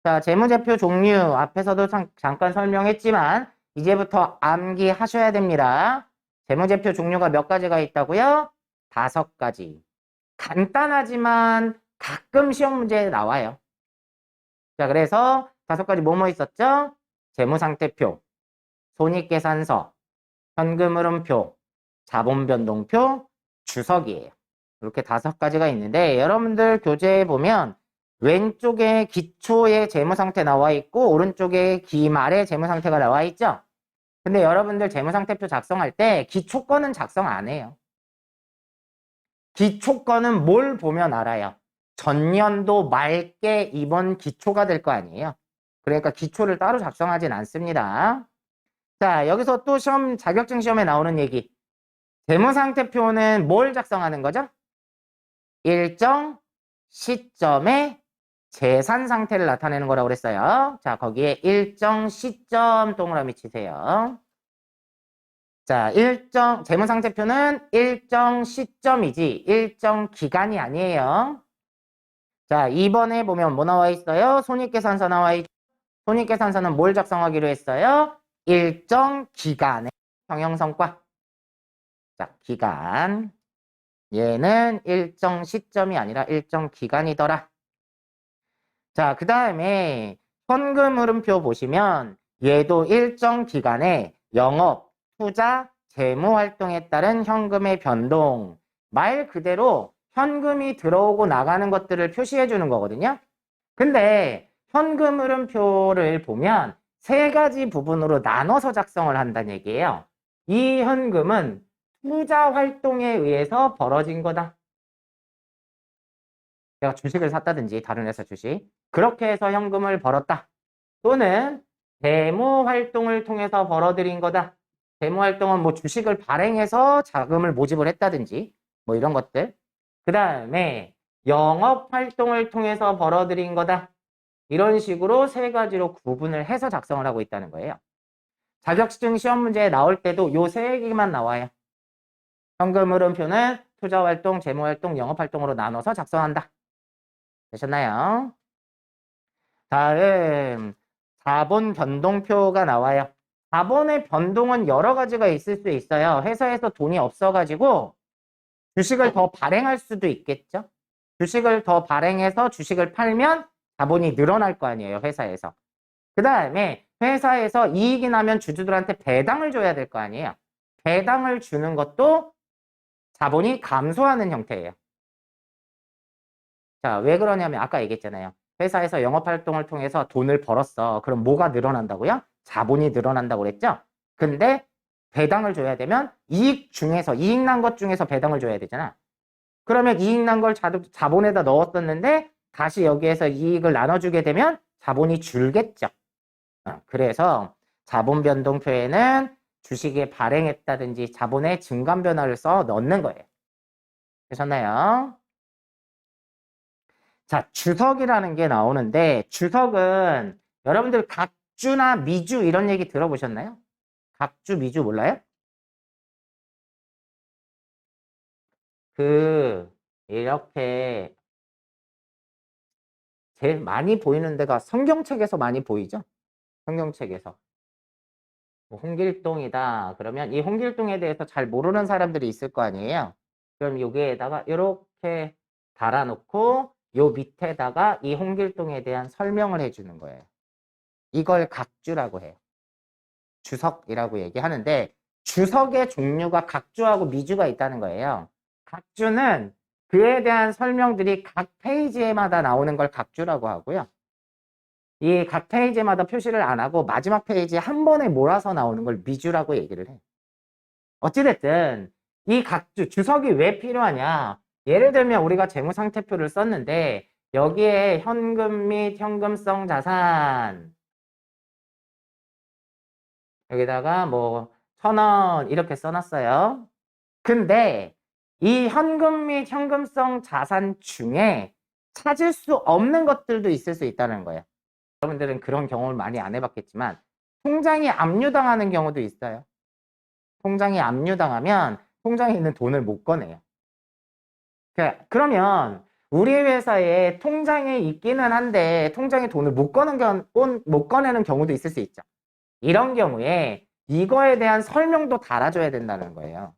자, 재무제표 종류 앞에서도 잠깐 설명했지만 이제부터 암기하셔야 됩니다. 재무제표 종류가 몇 가지가 있다고요? 5가지. 간단하지만 가끔 시험 문제에 나와요. 자, 그래서 5가지 뭐뭐 있었죠? 재무상태표, 손익계산서, 현금흐름표, 자본변동표, 주석이에요. 이렇게 5가지가 있는데 여러분들 교재에 보면 왼쪽에 기초의 재무상태 나와 있고 오른쪽에 기말의 재무상태가 나와 있죠? 근데 여러분들 재무상태표 작성할 때 기초 거는 작성 안 해요. 기초 거는 뭘 보면 알아요? 전년도 말께 이번 기초가 될 거 아니에요? 그러니까 기초를 따로 작성하진 않습니다. 자, 여기서 또 자격증 시험에 나오는 얘기. 재무상태표는 뭘 작성하는 거죠? 일정 시점에 재산 상태를 나타내는 거라고 그랬어요. 자, 거기에 일정 시점 동그라미 치세요. 자, 재무상태표는 일정 시점이지 일정 기간이 아니에요. 자, 2번에 보면 뭐 나와 있어요? 손익계산서 나와 있죠. 손익계산서는 뭘 작성하기로 했어요? 일정 기간의 경영성과. 자, 기간. 얘는 일정 시점이 아니라 일정 기간이더라. 자, 그 다음에 현금흐름표 보시면 얘도 일정 기간에 영업, 투자, 재무활동에 따른 현금의 변동, 말 그대로 현금이 들어오고 나가는 것들을 표시해 주는 거거든요. 근데 현금흐름표를 보면 3가지 부분으로 나눠서 작성을 한다는 얘기예요. 이 현금은 투자 활동에 의해서 벌어진 거다. 내가 주식을 샀다든지 다른 회사 주식. 그렇게 해서 현금을 벌었다. 또는 재무 활동을 통해서 벌어들인 거다. 재무 활동은 뭐 주식을 발행해서 자금을 모집을 했다든지 뭐 이런 것들. 그 다음에 영업 활동을 통해서 벌어들인 거다. 이런 식으로 3가지로 구분을 해서 작성을 하고 있다는 거예요. 자격증 시험 문제에 나올 때도 요 3개만 나와요. 현금 흐름표는 투자활동, 재무활동, 영업활동으로 나눠서 작성한다. 되셨나요? 다음 자본 변동표가 나와요. 자본의 변동은 여러 가지가 있을 수 있어요. 회사에서 돈이 없어가지고 주식을 더 발행할 수도 있겠죠. 주식을 더 발행해서 주식을 팔면 자본이 늘어날 거 아니에요. 회사에서. 그 다음에 회사에서 이익이 나면 주주들한테 배당을 줘야 될 거 아니에요. 배당을 주는 것도 자본이 감소하는 형태예요. 자, 왜 그러냐면 아까 얘기했잖아요. 회사에서 영업활동을 통해서 돈을 벌었어. 그럼 뭐가 늘어난다고요? 자본이 늘어난다고 그랬죠? 근데 배당을 줘야 되면 이익 난 것 중에서 배당을 줘야 되잖아. 그러면 이익 난 걸 자본에다 넣었었는데 다시 여기에서 이익을 나눠주게 되면 자본이 줄겠죠. 그래서 자본 변동표에는 주식에 발행했다든지 자본의 증감 변화를 써 넣는 거예요. 되셨나요? 자, 주석이라는 게 나오는데 주석은 여러분들 각주나 미주 이런 얘기 들어보셨나요? 각주, 미주 몰라요? 이렇게 제일 많이 보이는 데가 성경책에서 많이 보이죠? 성경책에서. 뭐 홍길동이다. 그러면 이 홍길동에 대해서 잘 모르는 사람들이 있을 거 아니에요? 그럼 여기에다가 이렇게 달아놓고 요 밑에다가 이 홍길동에 대한 설명을 해주는 거예요. 이걸 각주라고 해요. 주석이라고 얘기하는데 주석의 종류가 각주하고 미주가 있다는 거예요. 각주는 그에 대한 설명들이 각 페이지마다 나오는 걸 각주라고 하고요. 이 각 페이지마다 표시를 안 하고 마지막 페이지에 한 번에 몰아서 나오는 걸 미주라고 얘기를 해. 어찌됐든 이 각주, 주석이 왜 필요하냐. 예를 들면 우리가 재무상태표를 썼는데 여기에 현금 및 현금성 자산 여기다가 뭐 1,000원 이렇게 써놨어요. 근데 이 현금 및 현금성 자산 중에 찾을 수 없는 것들도 있을 수 있다는 거예요. 여러분들은 그런 경험을 많이 안 해봤겠지만 통장이 압류당하는 경우도 있어요. 통장이 압류당하면 통장에 있는 돈을 못 꺼내요. 그러면 우리 회사에 통장에 있기는 한데 통장에 돈을 못 꺼내는 경우도 있을 수 있죠. 이런 경우에 이거에 대한 설명도 달아줘야 된다는 거예요.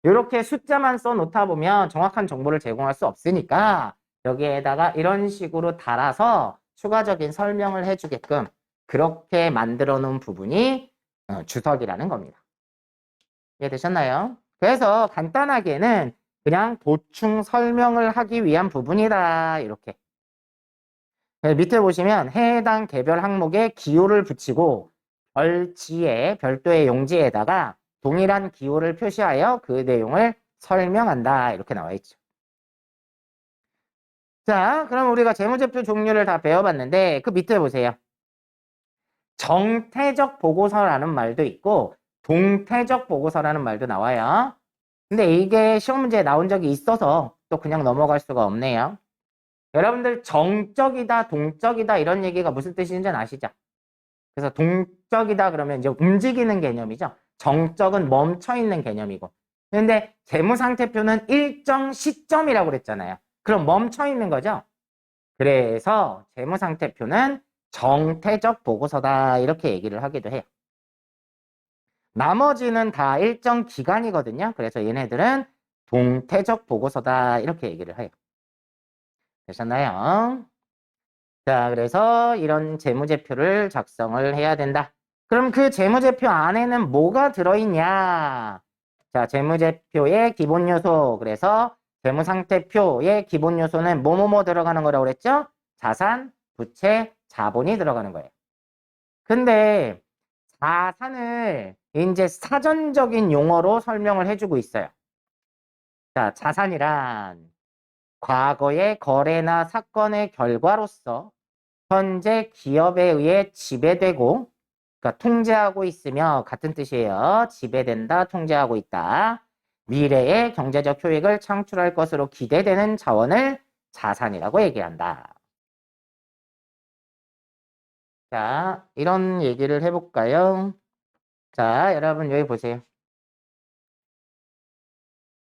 이렇게 숫자만 써놓다 보면 정확한 정보를 제공할 수 없으니까 여기에다가 이런 식으로 달아서 추가적인 설명을 해주게끔 그렇게 만들어 놓은 부분이 주석이라는 겁니다. 이해되셨나요? 그래서 간단하게는 그냥 보충 설명을 하기 위한 부분이다. 이렇게. 밑에 보시면 해당 개별 항목에 기호를 붙이고 별지에 별도의 용지에다가 동일한 기호를 표시하여 그 내용을 설명한다. 이렇게 나와 있죠. 자, 그럼 우리가 재무제표 종류를 다 배워봤는데 그 밑에 보세요. 정태적 보고서라는 말도 있고 동태적 보고서라는 말도 나와요. 근데 이게 시험 문제에 나온 적이 있어서 또 그냥 넘어갈 수가 없네요. 여러분들 정적이다, 동적이다 이런 얘기가 무슨 뜻인지는 아시죠? 그래서 동적이다 그러면 이제 움직이는 개념이죠. 정적은 멈춰 있는 개념이고. 근데 재무상태표는 일정 시점이라고 그랬잖아요. 그럼 멈춰 있는 거죠. 그래서 재무상태표는 정태적 보고서다 이렇게 얘기를 하기도 해요. 나머지는 다 일정 기간이거든요. 그래서 얘네들은 동태적 보고서다 이렇게 얘기를 해요. 되셨나요? 자, 그래서 이런 재무제표를 작성을 해야 된다. 그럼 그 재무제표 안에는 뭐가 들어있냐? 자, 재무제표의 기본 요소. 그래서 재무상태표의 기본 요소는 뭐뭐뭐 들어가는 거라고 그랬죠? 자산, 부채, 자본이 들어가는 거예요. 근데 자산을 이제 사전적인 용어로 설명을 해주고 있어요. 자, 자산이란 과거의 거래나 사건의 결과로서 현재 기업에 의해 지배되고, 그러니까 통제하고 있으며 같은 뜻이에요. 지배된다, 통제하고 있다. 미래의 경제적 효익을 창출할 것으로 기대되는 자원을 자산이라고 얘기한다. 자, 이런 얘기를 해볼까요? 자, 여러분 여기 보세요.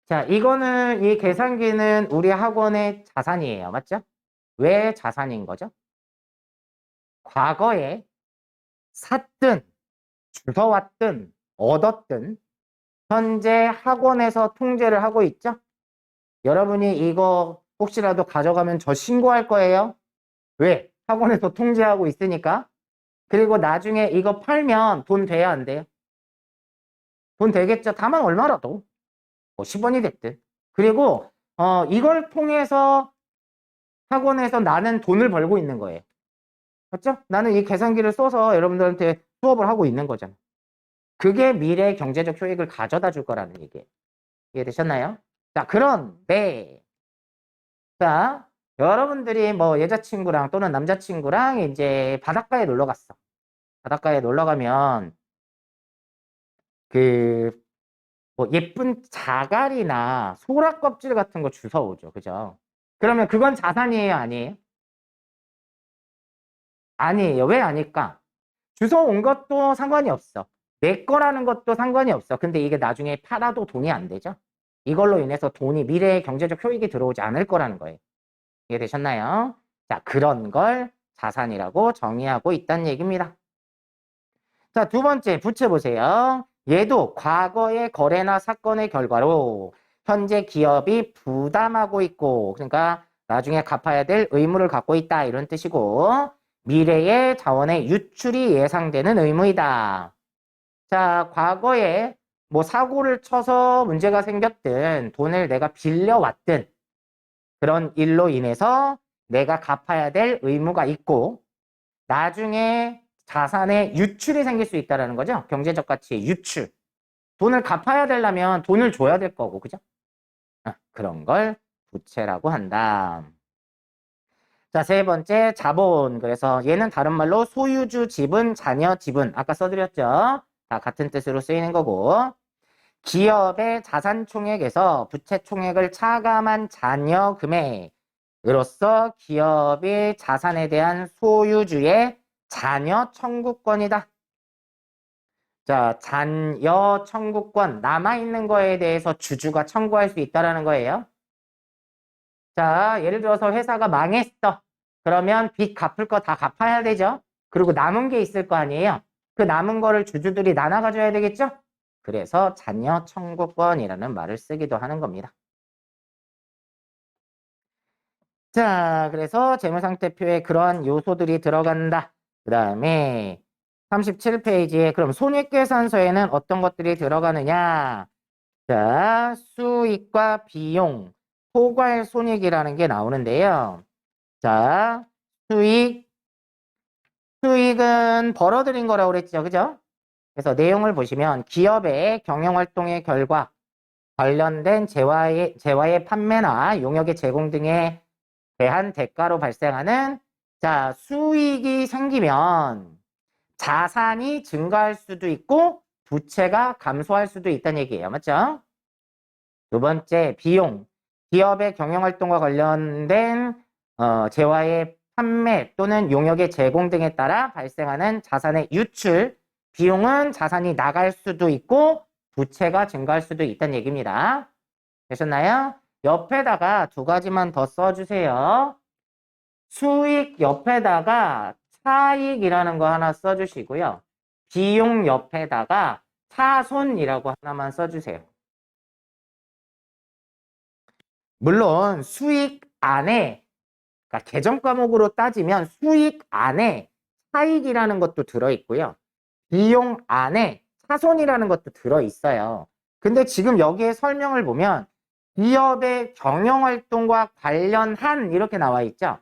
자, 이거는 이 계산기는 우리 학원의 자산이에요. 맞죠? 왜 자산인 거죠? 과거에 샀든 주워왔든 얻었든 현재 학원에서 통제를 하고 있죠? 여러분이 이거 혹시라도 가져가면 저 신고할 거예요. 왜? 학원에서 통제하고 있으니까. 그리고 나중에 이거 팔면 돈 돼야 안 돼요? 돈 되겠죠? 다만 얼마라도. 뭐 10원이 됐든. 그리고 이걸 통해서 학원에서 나는 돈을 벌고 있는 거예요. 맞죠? 나는 이 계산기를 써서 여러분들한테 수업을 하고 있는 거잖아. 그게 미래의 경제적 효익을 가져다 줄 거라는 얘기예요. 이해되셨나요? 자, 그런데, 자, 여러분들이 뭐 여자친구랑 또는 남자친구랑 이제 바닷가에 놀러 갔어. 바닷가에 놀러 가면 그, 뭐 예쁜 자갈이나 소라 껍질 같은 거 주워오죠. 그죠? 그러면 그건 자산이에요? 아니에요? 아니에요. 왜 아닐까? 주워온 것도 상관이 없어. 내 거라는 것도 상관이 없어. 근데 이게 나중에 팔아도 돈이 안 되죠? 이걸로 인해서 돈이 미래의 경제적 효익이 들어오지 않을 거라는 거예요. 이해되셨나요? 자, 그런 걸 자산이라고 정의하고 있다는 얘기입니다. 자, 두 번째 부채 보세요. 얘도 과거의 거래나 사건의 결과로 현재 기업이 부담하고 있고, 그러니까 나중에 갚아야 될 의무를 갖고 있다 이런 뜻이고, 미래의 자원의 유출이 예상되는 의무이다. 자, 과거에 뭐 사고를 쳐서 문제가 생겼든 돈을 내가 빌려왔든 그런 일로 인해서 내가 갚아야 될 의무가 있고 나중에 자산의 유출이 생길 수 있다는 거죠. 경제적 가치의 유출. 돈을 갚아야 되려면 돈을 줘야 될 거고, 그죠? 그런 걸 부채라고 한다. 자, 세 번째 자본. 그래서 얘는 다른 말로 소유주 지분, 자녀 지분. 아까 써드렸죠? 다 같은 뜻으로 쓰이는 거고. 기업의 자산 총액에서 부채 총액을 차감한 잔여 금액으로서 기업의 자산에 대한 소유주의 잔여 청구권이다. 자, 잔여 청구권, 남아있는 거에 대해서 주주가 청구할 수 있다는 거예요. 자, 예를 들어서 회사가 망했어. 그러면 빚 갚을 거 다 갚아야 되죠. 그리고 남은 게 있을 거 아니에요. 그 남은 거를 주주들이 나눠 가져야 되겠죠. 그래서 잔여 청구권이라는 말을 쓰기도 하는 겁니다. 자, 그래서 재무상태표에 그러한 요소들이 들어간다. 그 다음에 37페이지에 그럼 손익계산서에는 어떤 것들이 들어가느냐? 자, 수익과 비용, 포괄 손익이라는 게 나오는데요. 자, 수익은 벌어들인 거라고 그랬죠. 그죠? 그래서 내용을 보시면 기업의 경영활동의 결과 관련된 재화의 판매나 용역의 제공 등에 대한 대가로 발생하는 자, 수익이 생기면 자산이 증가할 수도 있고 부채가 감소할 수도 있다는 얘기예요. 맞죠? 두 번째, 비용. 기업의 경영활동과 관련된 재화의 판매 또는 용역의 제공 등에 따라 발생하는 자산의 유출. 비용은 자산이 나갈 수도 있고 부채가 증가할 수도 있다는 얘기입니다. 되셨나요? 옆에다가 두 가지만 더 써주세요. 수익 옆에다가 차익이라는 거 하나 써주시고요. 비용 옆에다가 차손이라고 하나만 써주세요. 물론 수익 안에, 그러니까 계정 과목으로 따지면 수익 안에 차익이라는 것도 들어있고요. 비용 안에 차손이라는 것도 들어있어요. 근데 지금 여기에 설명을 보면 기업의 경영활동과 관련한 이렇게 나와 있죠.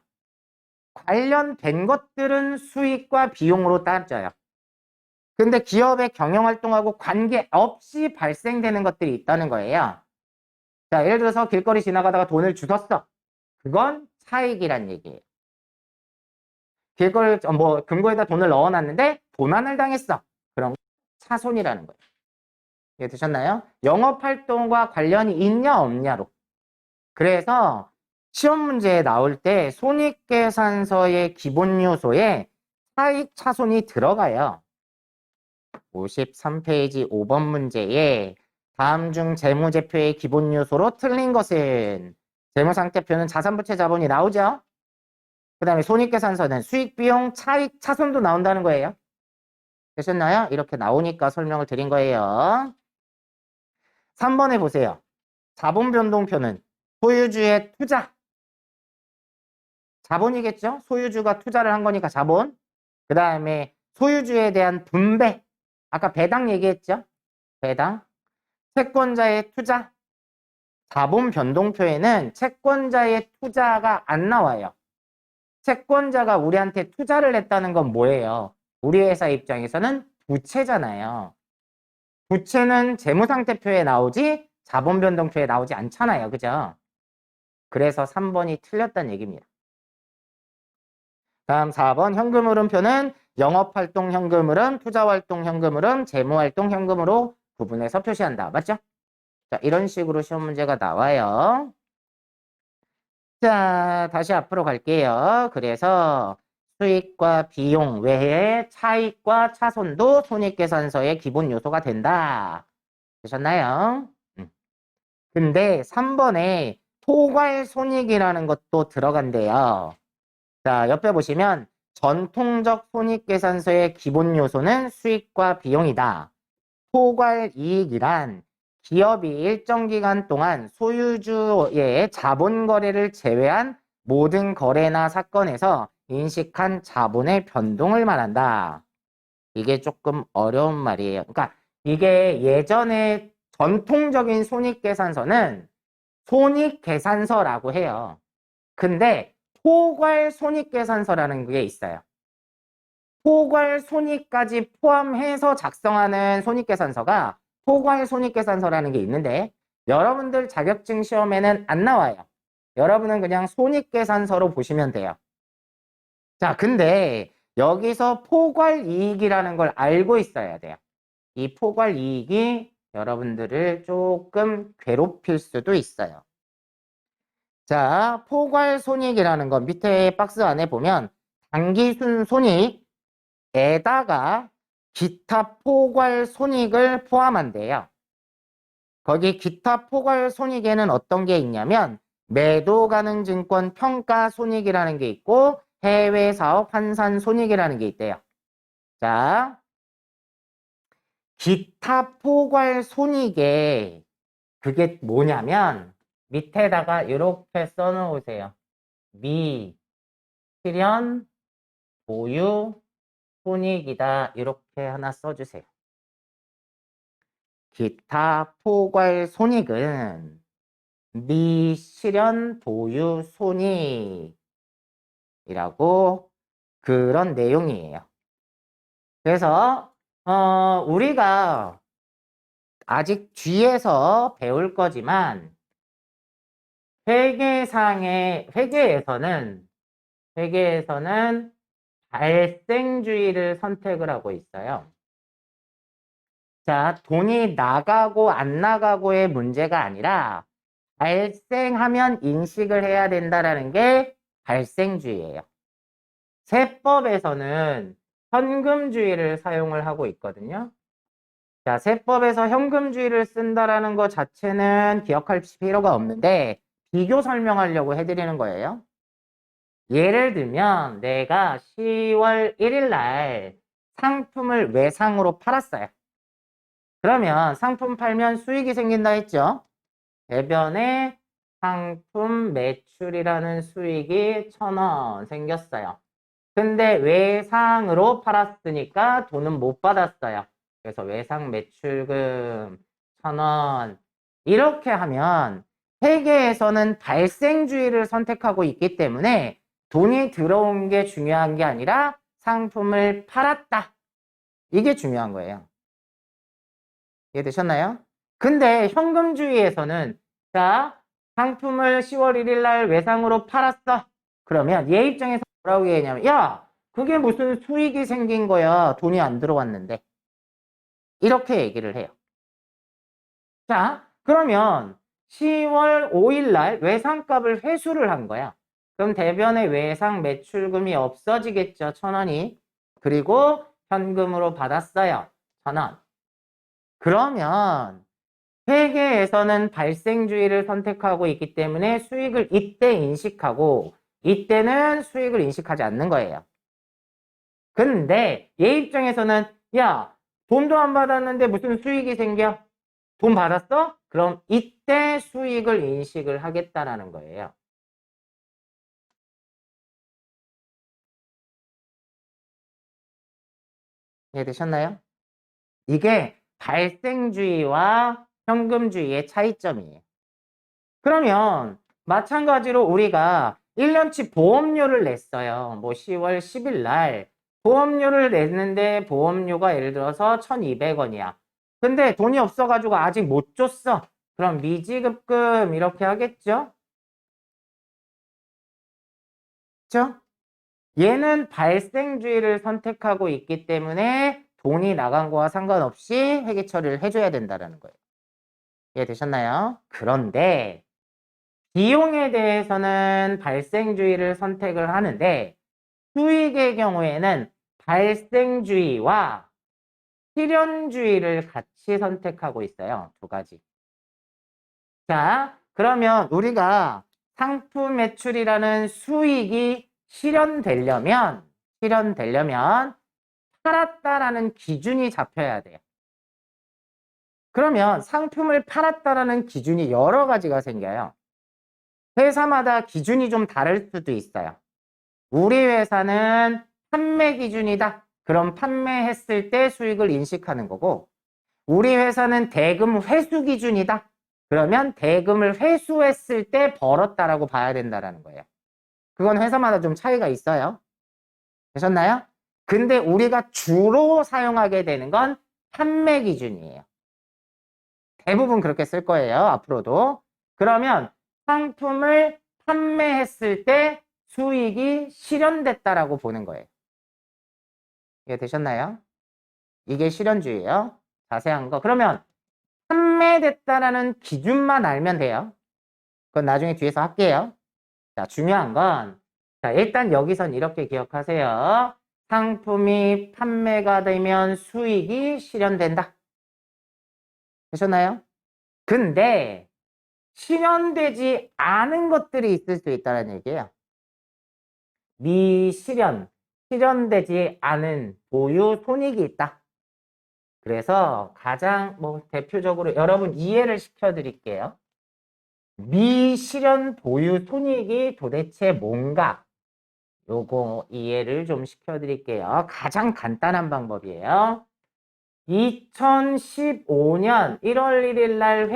관련된 것들은 수익과 비용으로 따져요. 근데 기업의 경영활동하고 관계없이 발생되는 것들이 있다는 거예요. 자, 예를 들어서 길거리 지나가다가 돈을 주웠어. 그건 차익이란 얘기예요. 길거리 금고에다 돈을 넣어놨는데 도난을 당했어. 그럼 차손이라는 거예요. 이해되셨나요? 영업활동과 관련이 있냐 없냐로. 그래서 시험 문제에 나올 때 손익계산서의 기본 요소에 차익 차손이 들어가요. 53페이지 5번 문제에 다음 중 재무제표의 기본 요소로 틀린 것은 재무상태표는 자산부채 자본이 나오죠. 그 다음에 손익계산서는 수익, 비용, 차익, 차손도 나온다는 거예요. 되셨나요? 이렇게 나오니까 설명을 드린 거예요. 3번에 보세요. 자본변동표는 소유주의 투자. 자본이겠죠? 소유주가 투자를 한 거니까 자본. 그 다음에 소유주에 대한 분배. 아까 배당 얘기했죠? 배당. 채권자의 투자. 자본 변동표에는 채권자의 투자가 안 나와요. 채권자가 우리한테 투자를 했다는 건 뭐예요? 우리 회사 입장에서는 부채잖아요. 부채는 재무상태표에 나오지 자본 변동표에 나오지 않잖아요. 그죠? 그래서 3번이 틀렸다는 얘기입니다. 다음 4번 현금흐름표는 영업활동 현금흐름, 투자활동 현금흐름, 재무활동 현금으로 구분해서 표시한다. 맞죠? 자, 이런 식으로 시험 문제가 나와요. 자, 다시 앞으로 갈게요. 그래서 수익과 비용 외에 차익과 차손도 손익계산서의 기본 요소가 된다. 되셨나요? 근데 3번에 포괄손익이라는 것도 들어간대요. 자, 옆에 보시면 전통적 손익계산서의 기본 요소는 수익과 비용이다. 포괄이익이란 기업이 일정 기간 동안 소유주의 자본 거래를 제외한 모든 거래나 사건에서 인식한 자본의 변동을 말한다. 이게 조금 어려운 말이에요. 그러니까 이게 예전에 전통적인 손익계산서는 손익계산서라고 해요. 근데 포괄 손익계산서라는 게 있어요. 포괄 손익까지 포함해서 작성하는 손익계산서가 포괄 손익계산서라는 게 있는데 여러분들 자격증 시험에는 안 나와요. 여러분은 그냥 손익계산서로 보시면 돼요. 자, 근데 여기서 포괄이익이라는 걸 알고 있어야 돼요. 이 포괄이익이 여러분들을 조금 괴롭힐 수도 있어요. 자, 포괄손익이라는 건 밑에 박스 안에 보면 당기순 손익에다가 기타 포괄손익을 포함한대요. 거기 기타 포괄손익에는 어떤 게 있냐면 매도 가능 증권 평가 손익이라는 게 있고 해외 사업 환산 손익이라는 게 있대요. 자, 기타 포괄 손익에 그게 뭐냐면 밑에다가 이렇게 써놓으세요. 미, 실현, 보유, 손익이다. 이렇게 하나 써주세요. 기타 포괄 손익은 미, 실현, 보유, 손익이라고 그런 내용이에요. 그래서 우리가 아직 뒤에서 배울 거지만 회계에서는 발생주의를 선택을 하고 있어요. 자, 돈이 나가고 안 나가고의 문제가 아니라 발생하면 인식을 해야 된다라는 게 발생주의예요. 세법에서는 현금주의를 사용을 하고 있거든요. 자, 세법에서 현금주의를 쓴다라는 것 자체는 기억할 필요가 없는데 비교 설명하려고 해드리는 거예요. 예를 들면 내가 10월 1일 날 상품을 외상으로 팔았어요. 그러면 상품 팔면 수익이 생긴다 했죠. 대변에 상품 매출이라는 수익이 1,000원 생겼어요. 근데 외상으로 팔았으니까 돈은 못 받았어요. 그래서 외상 매출금 1,000원. 이렇게 하면 회계에서는 발생주의를 선택하고 있기 때문에 돈이 들어온 게 중요한 게 아니라 상품을 팔았다. 이게 중요한 거예요. 이해되셨나요? 근데 현금주의에서는 자, 상품을 10월 1일 날 외상으로 팔았어. 그러면 얘 입장에서 뭐라고 얘기하냐면 야, 그게 무슨 수익이 생긴 거야. 돈이 안 들어왔는데. 이렇게 얘기를 해요. 자, 그러면 10월 5일 날 외상값을 회수를 한 거야. 그럼 대변의 외상 매출금이 없어지겠죠. 1,000원이. 그리고 현금으로 받았어요. 1,000원. 그러면 회계에서는 발생주의를 선택하고 있기 때문에 수익을 이때 인식하고 이때는 수익을 인식하지 않는 거예요. 근데 얘 입장에서는 야, 돈도 안 받았는데 무슨 수익이 생겨? 돈 받았어? 그럼 이때 수익을 인식을 하겠다라는 거예요. 이해되셨나요? 이게 발생주의와 현금주의의 차이점이에요. 그러면 마찬가지로 우리가 1년치 보험료를 냈어요. 뭐 10월 10일 날 보험료를 냈는데 보험료가 예를 들어서 1,200원이야. 근데 돈이 없어가지고 아직 못 줬어. 그럼 미지급금 이렇게 하겠죠? 그렇죠? 얘는 발생주의를 선택하고 있기 때문에 돈이 나간 거와 상관없이 회계 처리를 해줘야 된다는 거예요. 이해되셨나요? 그런데 비용에 대해서는 발생주의를 선택을 하는데 수익의 경우에는 발생주의와 실현주의를 같이 선택하고 있어요. 두 가지. 자, 그러면 우리가 상품 매출이라는 수익이 실현되려면 팔았다라는 기준이 잡혀야 돼요. 그러면 상품을 팔았다라는 기준이 여러 가지가 생겨요. 회사마다 기준이 좀 다를 수도 있어요. 우리 회사는 판매 기준이다. 그럼 판매했을 때 수익을 인식하는 거고, 우리 회사는 대금 회수 기준이다. 그러면 대금을 회수했을 때 벌었다라고 봐야 된다는 거예요. 그건 회사마다 좀 차이가 있어요. 되셨나요? 근데 우리가 주로 사용하게 되는 건 판매 기준이에요. 대부분 그렇게 쓸 거예요. 앞으로도. 그러면 상품을 판매했을 때 수익이 실현됐다라고 보는 거예요. 이해 되셨나요? 이게 실현주의예요. 자세한 거. 그러면 판매됐다라는 기준만 알면 돼요. 그건 나중에 뒤에서 할게요. 자, 중요한 건 자, 일단 여기선 이렇게 기억하세요. 상품이 판매가 되면 수익이 실현된다. 되셨나요? 근데 실현되지 않은 것들이 있을 수 있다는 얘기예요. 미실현, 실현되지 않은 보유 손익이 있다. 그래서 가장 대표적으로 여러분 이해를 시켜드릴게요. 미실현 보유 손익이 도대체 뭔가? 요거 이해를 좀 시켜드릴게요. 가장 간단한 방법이에요. 2015년 1월 1일 날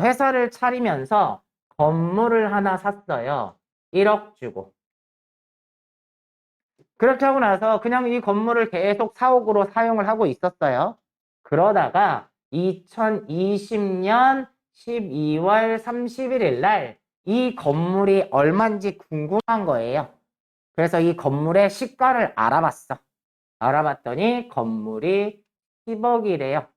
회사를 차리면서 건물을 하나 샀어요. 1억 주고. 그렇게 하고 나서 그냥 이 건물을 계속 사옥으로 사용을 하고 있었어요. 그러다가 2020년 12월 31일 날 이 건물이 얼마인지 궁금한 거예요. 그래서 이 건물의 시가를 알아봤어. 알아봤더니 건물이 10억이래요.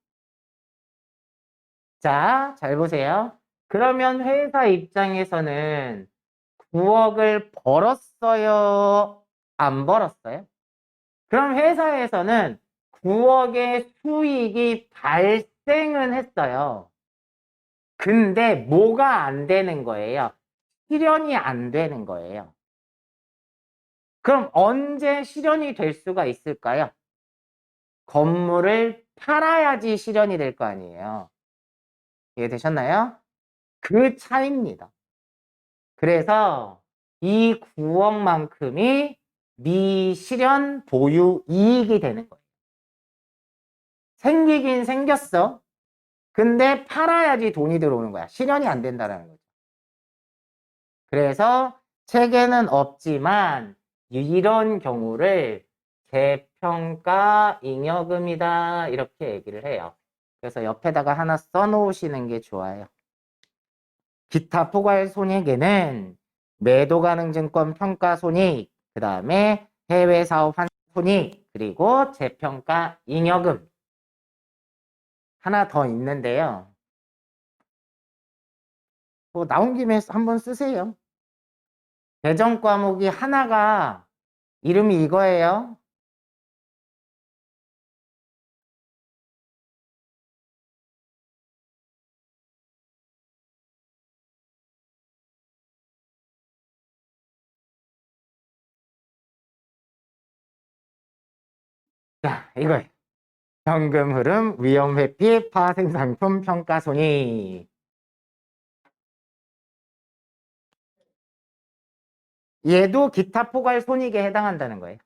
자, 잘 보세요. 그러면 회사 입장에서는 9억을 벌었어요? 안 벌었어요? 그럼 회사에서는 9억의 수익이 발생은 했어요. 근데 뭐가 안 되는 거예요? 실현이 안 되는 거예요. 그럼 언제 실현이 될 수가 있을까요? 건물을 팔아야지 실현이 될 거 아니에요. 이해되셨나요? 그 차이입니다. 그래서 이 9억만큼이 미실현 보유 이익이 되는 거예요. 생기긴 생겼어. 근데 팔아야지 돈이 들어오는 거야. 실현이 안 된다는 거죠. 그래서 책에는 없지만 이런 경우를 재평가 잉여금이다 이렇게 얘기를 해요. 그래서 옆에다가 하나 써놓으시는 게 좋아요. 기타 포괄 손익에는 매도 가능 증권 평가 손익, 그 다음에 해외 사업 환 손익, 그리고 재평가 잉여금 하나 더 있는데요. 나온 김에 한번 쓰세요. 배정 과목이 하나가 이름이 이거예요. 자, 이거예요. 현금 흐름, 위험 회피, 파생상품 평가 손익. 얘도 기타 포괄 손익에 해당한다는 거예요.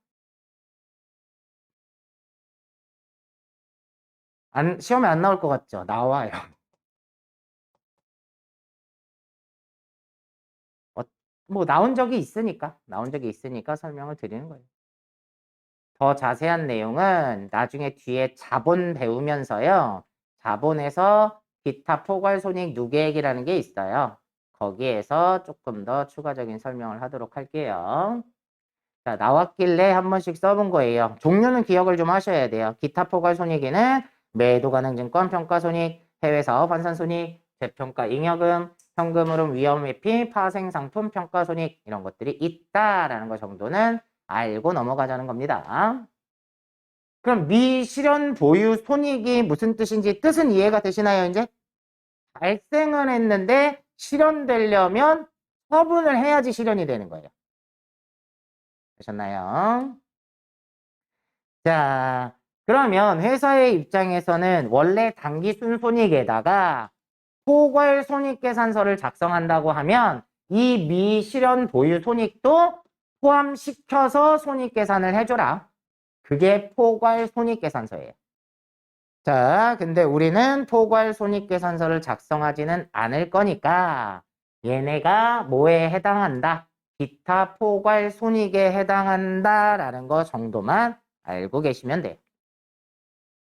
시험에 안 나올 것 같죠? 나와요. 나온 적이 있으니까 설명을 드리는 거예요. 더 자세한 내용은 나중에 뒤에 자본 배우면서요. 자본에서 기타 포괄 손익 누계액이라는 게 있어요. 거기에서 조금 더 추가적인 설명을 하도록 할게요. 자, 나왔길래 한 번씩 써본 거예요. 종류는 기억을 좀 하셔야 돼요. 기타 포괄 손익에는 매도 가능 증권 평가 손익, 해외 사업 환산 손익, 재평가 잉여금, 현금 흐름 위험 회피, 파생 상품 평가 손익 이런 것들이 있다라는 거 정도는 알고 넘어가자는 겁니다. 그럼 미실현 보유 손익이 무슨 뜻인지 뜻은 이해가 되시나요, 이제? 발생은 했는데 실현되려면 처분을 해야지 실현이 되는 거예요. 되셨나요? 자, 그러면 회사의 입장에서는 원래 당기 순손익에다가 포괄 손익계산서를 작성한다고 하면 이 미실현 보유 손익도 포함시켜서 손익계산을 해줘라. 그게 포괄 손익계산서예요. 자, 근데 우리는 포괄 손익계산서를 작성하지는 않을 거니까 얘네가 뭐에 해당한다? 기타 포괄 손익에 해당한다라는 거 정도만 알고 계시면 돼요.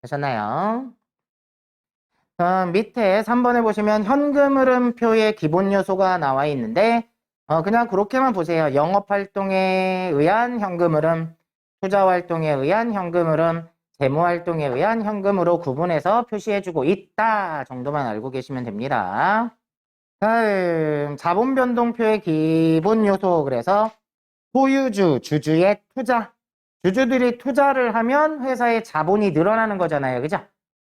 되셨나요? 밑에 3번에 보시면 현금 흐름표의 기본 요소가 나와 있는데 그냥 그렇게만 보세요. 영업활동에 의한 현금 흐름, 투자활동에 의한 현금 흐름, 재무활동에 의한 현금으로 구분해서 표시해주고 있다 정도만 알고 계시면 됩니다. 다음 자본변동표의 기본 요소, 그래서 소유주, 주주의 투자. 주주들이 투자를 하면 회사의 자본이 늘어나는 거잖아요. 그죠?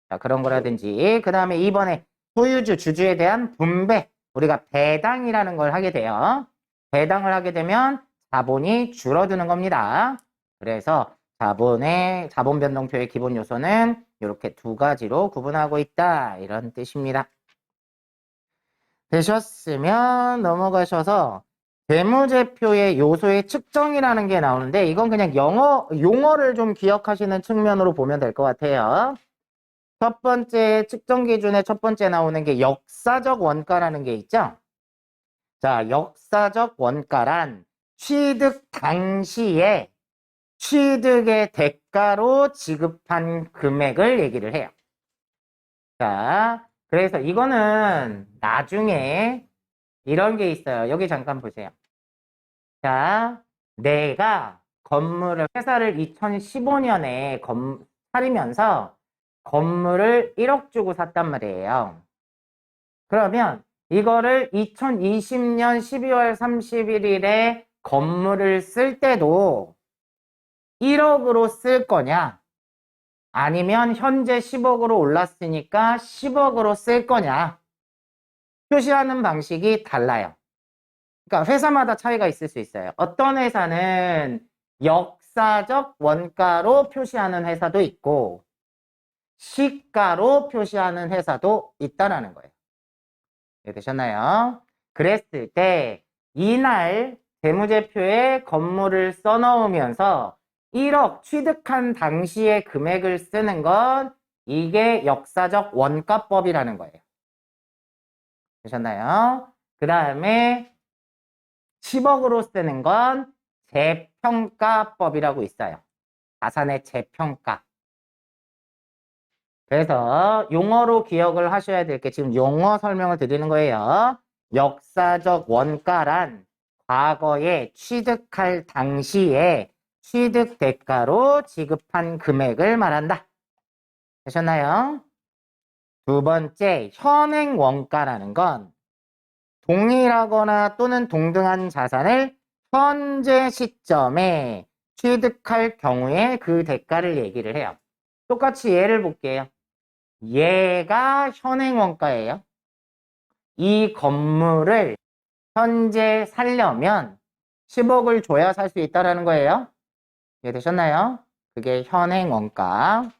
자, 그런 거라든지. 그 다음에 2번에 소유주, 주주에 대한 분배, 우리가 배당이라는 걸 하게 돼요. 배당을 하게 되면 자본이 줄어드는 겁니다. 그래서 자본 변동표의 기본 요소는 이렇게 두 가지로 구분하고 있다. 이런 뜻입니다. 되셨으면 넘어가셔서 재무제표의 요소의 측정이라는 게 나오는데 이건 그냥 용어를 좀 기억하시는 측면으로 보면 될 것 같아요. 첫 번째 측정 기준에 첫 번째 나오는 게 역사적 원가라는 게 있죠. 자, 역사적 원가란 취득 당시에 취득의 대가로 지급한 금액을 얘기를 해요. 자, 그래서 이거는 나중에 이런 게 있어요. 여기 잠깐 보세요. 자, 내가 회사를 2015년에 차리면서 건물을 1억 주고 샀단 말이에요. 그러면 이거를 2020년 12월 31일에 건물을 쓸 때도 1억으로 쓸 거냐? 아니면 현재 10억으로 올랐으니까 10억으로 쓸 거냐? 표시하는 방식이 달라요. 그러니까 회사마다 차이가 있을 수 있어요. 어떤 회사는 역사적 원가로 표시하는 회사도 있고 시가로 표시하는 회사도 있다라는 거예요. 이해되셨나요? 그랬을 때 이날 재무제표에 건물을 써넣으면서 1억 취득한 당시의 금액을 쓰는 건 이게 역사적 원가법이라는 거예요. 되셨나요? 그 다음에 10억으로 쓰는 건 재평가법이라고 있어요. 자산의 재평가. 그래서 용어로 기억을 하셔야 될 게 지금 용어 설명을 드리는 거예요. 역사적 원가란 과거에 취득할 당시에 취득 대가로 지급한 금액을 말한다. 되셨나요? 두 번째, 현행 원가라는 건 동일하거나 또는 동등한 자산을 현재 시점에 취득할 경우에 그 대가를 얘기를 해요. 똑같이 예를 볼게요. 얘가 현행 원가예요. 이 건물을 현재 살려면 10억을 줘야 살 수 있다는 거예요. 이해되셨나요? 그게 현행 원가.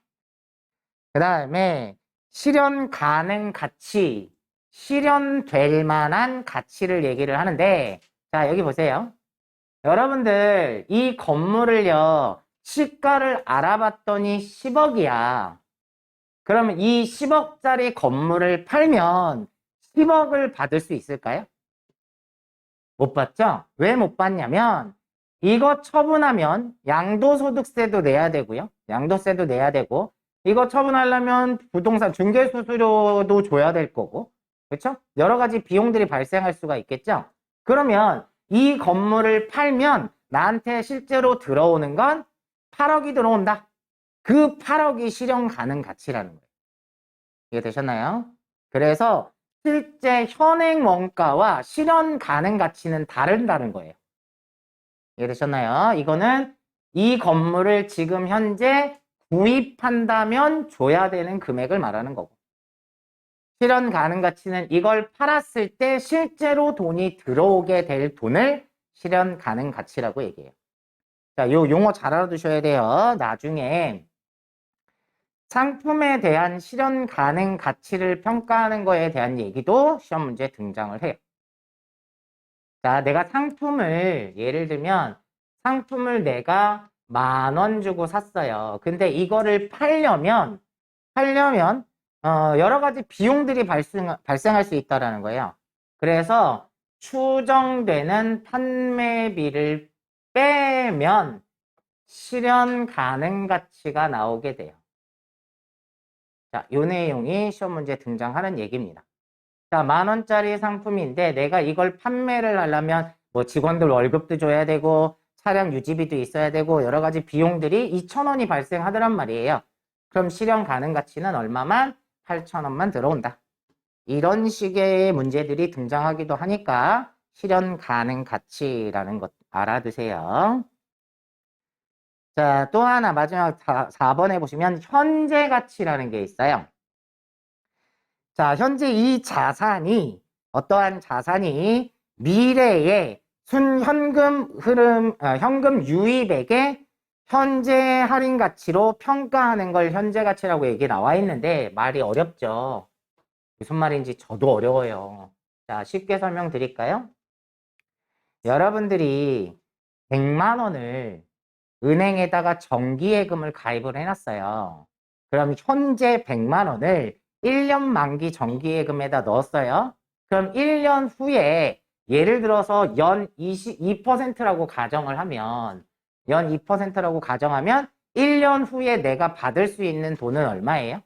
그 다음에 실현 가능 가치, 실현될 만한 가치를 얘기를 하는데, 자, 여기 보세요. 여러분들, 이 건물을요, 시가를 알아봤더니 10억이야. 그러면 이 10억짜리 건물을 팔면 10억을 받을 수 있을까요? 못 받죠? 왜 못 받냐면 이거 처분하면 양도소득세도 내야 되고요. 양도세도 내야 되고 이거 처분하려면 부동산 중개수수료도 줘야 될 거고 그렇죠? 여러 가지 비용들이 발생할 수가 있겠죠? 그러면 이 건물을 팔면 나한테 실제로 들어오는 건 8억이 들어온다. 그 8억이 실현 가능 가치라는 거예요. 이해되셨나요? 그래서 실제 현행 원가와 실현 가능 가치는 다른 거예요. 이해되셨나요? 이거는 이 건물을 지금 현재 구입한다면 줘야 되는 금액을 말하는 거고 실현 가능 가치는 이걸 팔았을 때 실제로 돈이 들어오게 될 돈을 실현 가능 가치라고 얘기해요. 자, 요 용어 잘 알아두셔야 돼요. 나중에 상품에 대한 실현 가능 가치를 평가하는 거에 대한 얘기도 시험 문제에 등장을 해요. 자, 내가 예를 들면 상품을 내가 10,000원 주고 샀어요. 근데 이거를 팔려면 여러 가지 비용들이 발생할 수 있다라는 거예요. 그래서 추정되는 판매비를 빼면 실현 가능 가치가 나오게 돼요. 자, 요 내용이 시험 문제에 등장하는 얘기입니다. 자, 10,000원짜리 상품인데 내가 이걸 판매를 하려면 뭐 직원들 월급도 줘야 되고 차량 유지비도 있어야 되고 여러 가지 비용들이 2,000원이 발생하더란 말이에요. 그럼 실현 가능 가치는 얼마만? 8,000원만 들어온다. 이런 식의 문제들이 등장하기도 하니까 실현 가능 가치라는 것 알아두세요. 자, 또 하나 마지막 4번에 보시면 현재 가치라는 게 있어요. 자, 현재 이 자산이, 어떠한 자산이 미래의 현금 유입액의 현재 할인 가치로 평가하는 걸 현재 가치라고 얘기 나와 있는데 말이 어렵죠. 무슨 말인지 저도 어려워요. 자, 쉽게 설명드릴까요? 여러분들이 100만 원을 은행에다가 정기예금을 가입을 해놨어요. 그럼 현재 100만 원을 1년 만기 정기예금에다 넣었어요. 그럼 1년 후에 예를 들어서 연 2%라고 가정을 하면 연 2%라고 가정하면 1년 후에 내가 받을 수 있는 돈은 얼마예요?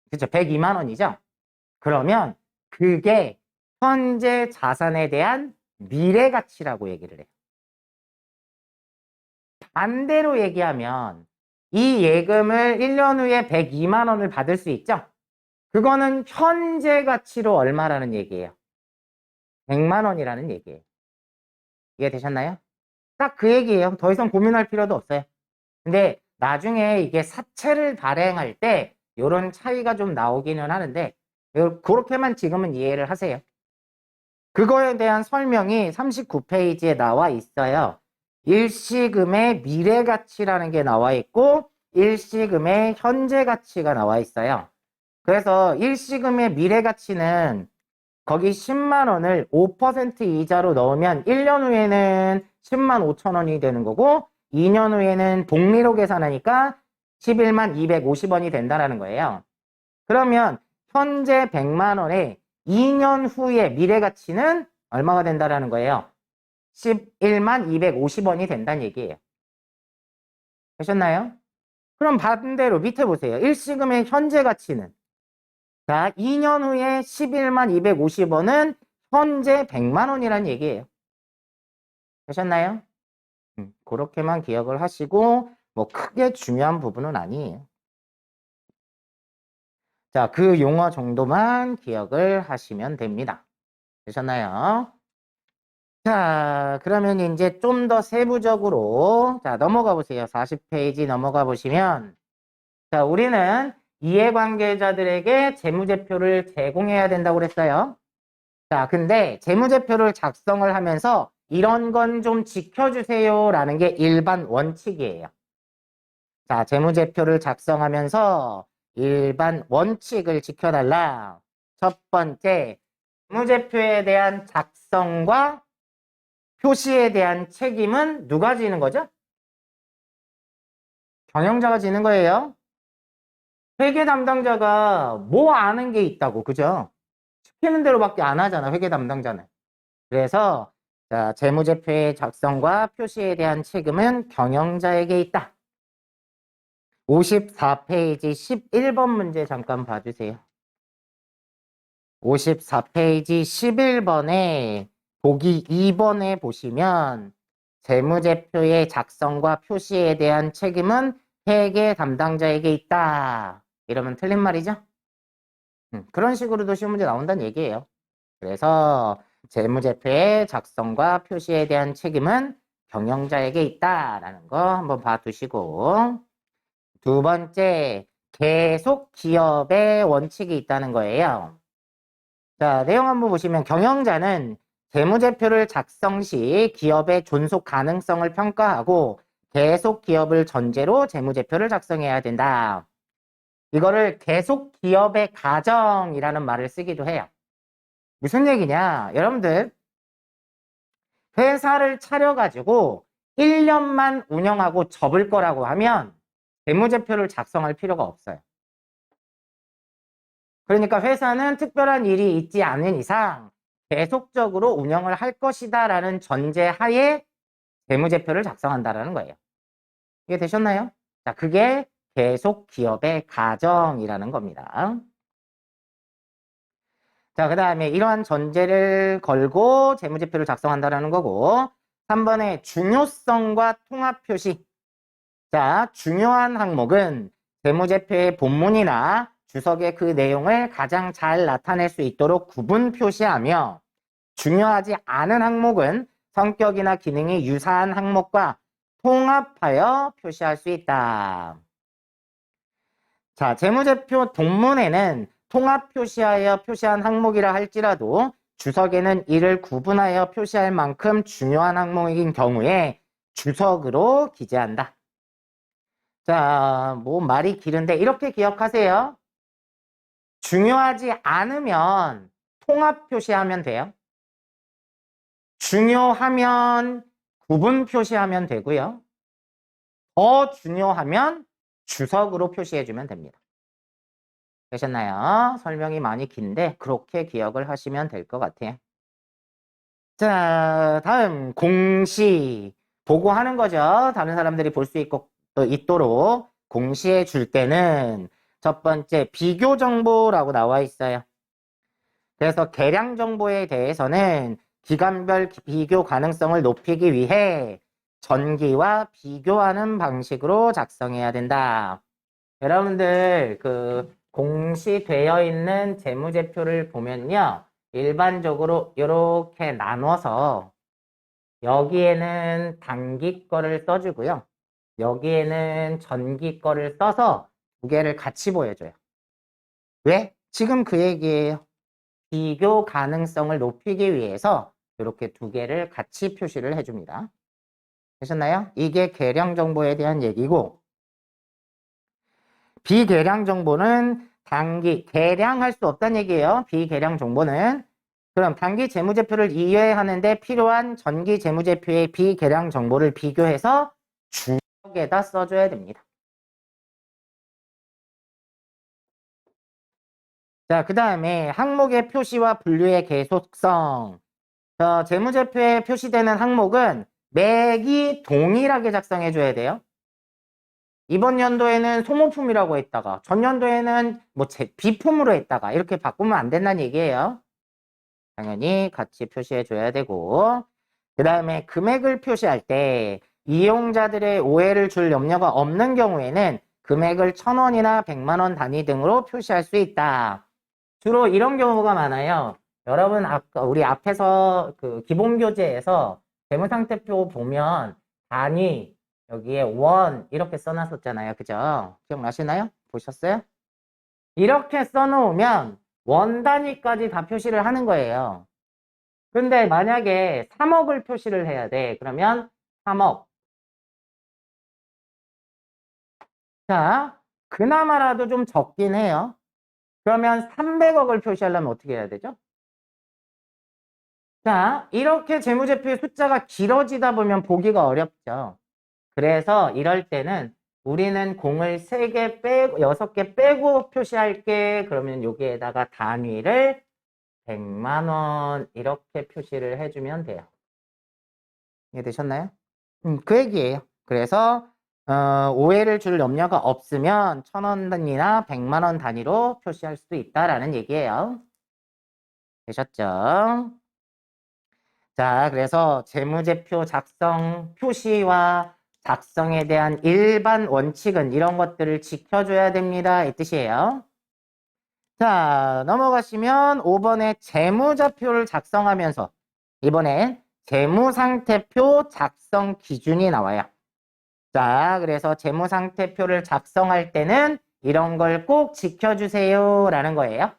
그렇죠. 102만 원이죠. 그러면 그게 현재 자산에 대한 미래 가치라고 얘기를 해요. 반대로 얘기하면 이 예금을 1년 후에 102만 원을 받을 수 있죠? 그거는 현재 가치로 얼마라는 얘기예요? 100만 원이라는 얘기예요. 이해되셨나요? 딱 그 얘기예요. 더 이상 고민할 필요도 없어요. 근데 나중에 이게 사채를 발행할 때 이런 차이가 좀 나오기는 하는데 그렇게만 지금은 이해를 하세요. 그거에 대한 설명이 39페이지에 나와 있어요. 일시금의 미래가치라는 게 나와 있고 일시금의 현재가치가 나와 있어요. 그래서 일시금의 미래가치는 거기 10만 원을 5% 이자로 넣으면 1년 후에는 10만 5천 원이 되는 거고 2년 후에는 복리로 계산하니까 11만 250원이 된다는 거예요. 그러면 현재 100만 원에 2년 후에 미래가치는 얼마가 된다는 거예요? 11만 250원이 된다는 얘기예요. 되셨나요? 그럼 반대로 밑에 보세요. 일시금의 현재 가치는 자, 2년 후에 11만 250원은 현재 100만 원이라는 얘기예요. 되셨나요? 그렇게만 기억을 하시고 뭐 크게 중요한 부분은 아니에요. 자, 그 용어 정도만 기억을 하시면 됩니다. 되셨나요? 자, 그러면 이제 좀 더 세부적으로 자, 넘어가 보세요. 40페이지 넘어가 보시면 자, 우리는 이해관계자들에게 재무제표를 제공해야 된다고 그랬어요. 자, 근데 재무제표를 작성을 하면서 이런 건 좀 지켜주세요 라는 게 일반 원칙이에요. 자, 재무제표를 작성하면서 일반 원칙을 지켜달라. 첫 번째, 재무제표에 대한 작성과 표시에 대한 책임은 누가 지는 거죠? 경영자가 지는 거예요. 회계 담당자가 뭐 아는 게 있다고, 그죠? 시키는 대로밖에 안 하잖아, 회계 담당자는. 그래서 자, 재무제표의 작성과 표시에 대한 책임은 경영자에게 있다. 54페이지 11번 문제 잠깐 봐주세요. 54페이지 11번에 보기 2번에 보시면 재무제표의 작성과 표시에 대한 책임은 회계 담당자에게 있다. 이러면 틀린 말이죠? 그런 식으로도 시험 문제 나온다는 얘기예요. 그래서 재무제표의 작성과 표시에 대한 책임은 경영자에게 있다라는 거 한번 봐두시고 두 번째, 계속 기업의 원칙이 있다는 거예요. 자, 내용 한번 보시면 경영자는 재무제표를 작성 시 기업의 존속 가능성을 평가하고 계속 기업을 전제로 재무제표를 작성해야 된다. 이거를 계속 기업의 가정이라는 말을 쓰기도 해요. 무슨 얘기냐? 여러분들 회사를 차려가지고 1년만 운영하고 접을 거라고 하면 재무제표를 작성할 필요가 없어요. 그러니까 회사는 특별한 일이 있지 않은 이상 계속적으로 운영을 할 것이다 라는 전제하에 재무제표를 작성한다라는 거예요. 이게 되셨나요? 자, 그게 계속 기업의 가정이라는 겁니다. 자, 그 다음에 이러한 전제를 걸고 재무제표를 작성한다라는 거고 3번에 중요성과 통합표시. 자, 중요한 항목은 재무제표의 본문이나 주석의 그 내용을 가장 잘 나타낼 수 있도록 구분 표시하며 중요하지 않은 항목은 성격이나 기능이 유사한 항목과 통합하여 표시할 수 있다. 자, 재무제표 동문에는 통합 표시하여 표시한 항목이라 할지라도 주석에는 이를 구분하여 표시할 만큼 중요한 항목인 경우에 주석으로 기재한다. 자, 뭐 말이 길은데 이렇게 기억하세요. 중요하지 않으면 통합 표시하면 돼요. 중요하면 구분 표시하면 되고요. 더 중요하면 주석으로 표시해주면 됩니다. 되셨나요? 설명이 많이 긴데 그렇게 기억을 하시면 될 것 같아요. 자, 다음 공시 보고하는 거죠. 다른 사람들이 볼 수 있도록 공시해 줄 때는 첫 번째 비교 정보라고 나와 있어요. 그래서 계량 정보에 대해서는 기간별 비교 가능성을 높이기 위해 전기와 비교하는 방식으로 작성해야 된다. 여러분들 그 공시되어 있는 재무제표를 보면요. 일반적으로 이렇게 나눠서 여기에는 단기 거를 써주고요. 여기에는 전기 거를 써서 두 개를 같이 보여줘요. 왜? 지금 그 얘기예요. 비교 가능성을 높이기 위해서 이렇게 두 개를 같이 표시를 해줍니다. 되셨나요? 이게 계량 정보에 대한 얘기고, 비계량 정보는 계량할 수 없다는 얘기예요. 비계량 정보는. 그럼 단기 재무제표를 이해하는데 필요한 전기 재무제표의 비계량 정보를 비교해서 주석에다 써줘야 됩니다. 자, 그 다음에 항목의 표시와 분류의 계속성. 재무제표에 표시되는 항목은 매기 동일하게 작성해줘야 돼요. 이번 연도에는 소모품이라고 했다가 전년도에는 뭐 비품으로 했다가 이렇게 바꾸면 안 된다는 얘기예요. 당연히 같이 표시해 줘야 되고, 그 다음에 금액을 표시할 때 이용자들의 오해를 줄 염려가 없는 경우에는 금액을 1,000원이나 100만 원 단위 등으로 표시할 수 있다. 주로 이런 경우가 많아요. 여러분 아까 우리 앞에서 그 기본교재에서 재무상태표 보면 단위 여기에 원 이렇게 써놨었잖아요. 그죠? 기억나시나요? 보셨어요? 이렇게 써놓으면 원 단위까지 다 표시를 하는 거예요. 근데 만약에 3억을 표시를 해야 돼. 그러면 3억. 자, 그나마라도 좀 적긴 해요. 그러면 300억을 표시하려면 어떻게 해야 되죠? 자, 이렇게 재무제표의 숫자가 길어지다 보면 보기가 어렵죠. 그래서 이럴 때는 우리는 공을 3개 빼고 6개 빼고 표시할게. 그러면 여기에다가 단위를 100만 원 이렇게 표시를 해주면 돼요. 이해되셨나요? 그 얘기예요. 그래서 오해를 줄 염려가 없으면 1,000원 단위나 100만 원 단위로 표시할 수도 있다라는 얘기예요. 되셨죠? 자, 그래서 재무제표 작성 표시와 작성에 대한 일반 원칙은 이런 것들을 지켜줘야 됩니다. 이 뜻이에요. 자, 넘어가시면 5번에 재무자표를 작성하면서 이번엔 재무상태표 작성 기준이 나와요. 자, 그래서 재무상태표를 작성할 때는 이런 걸 꼭 지켜주세요 라는 거예요.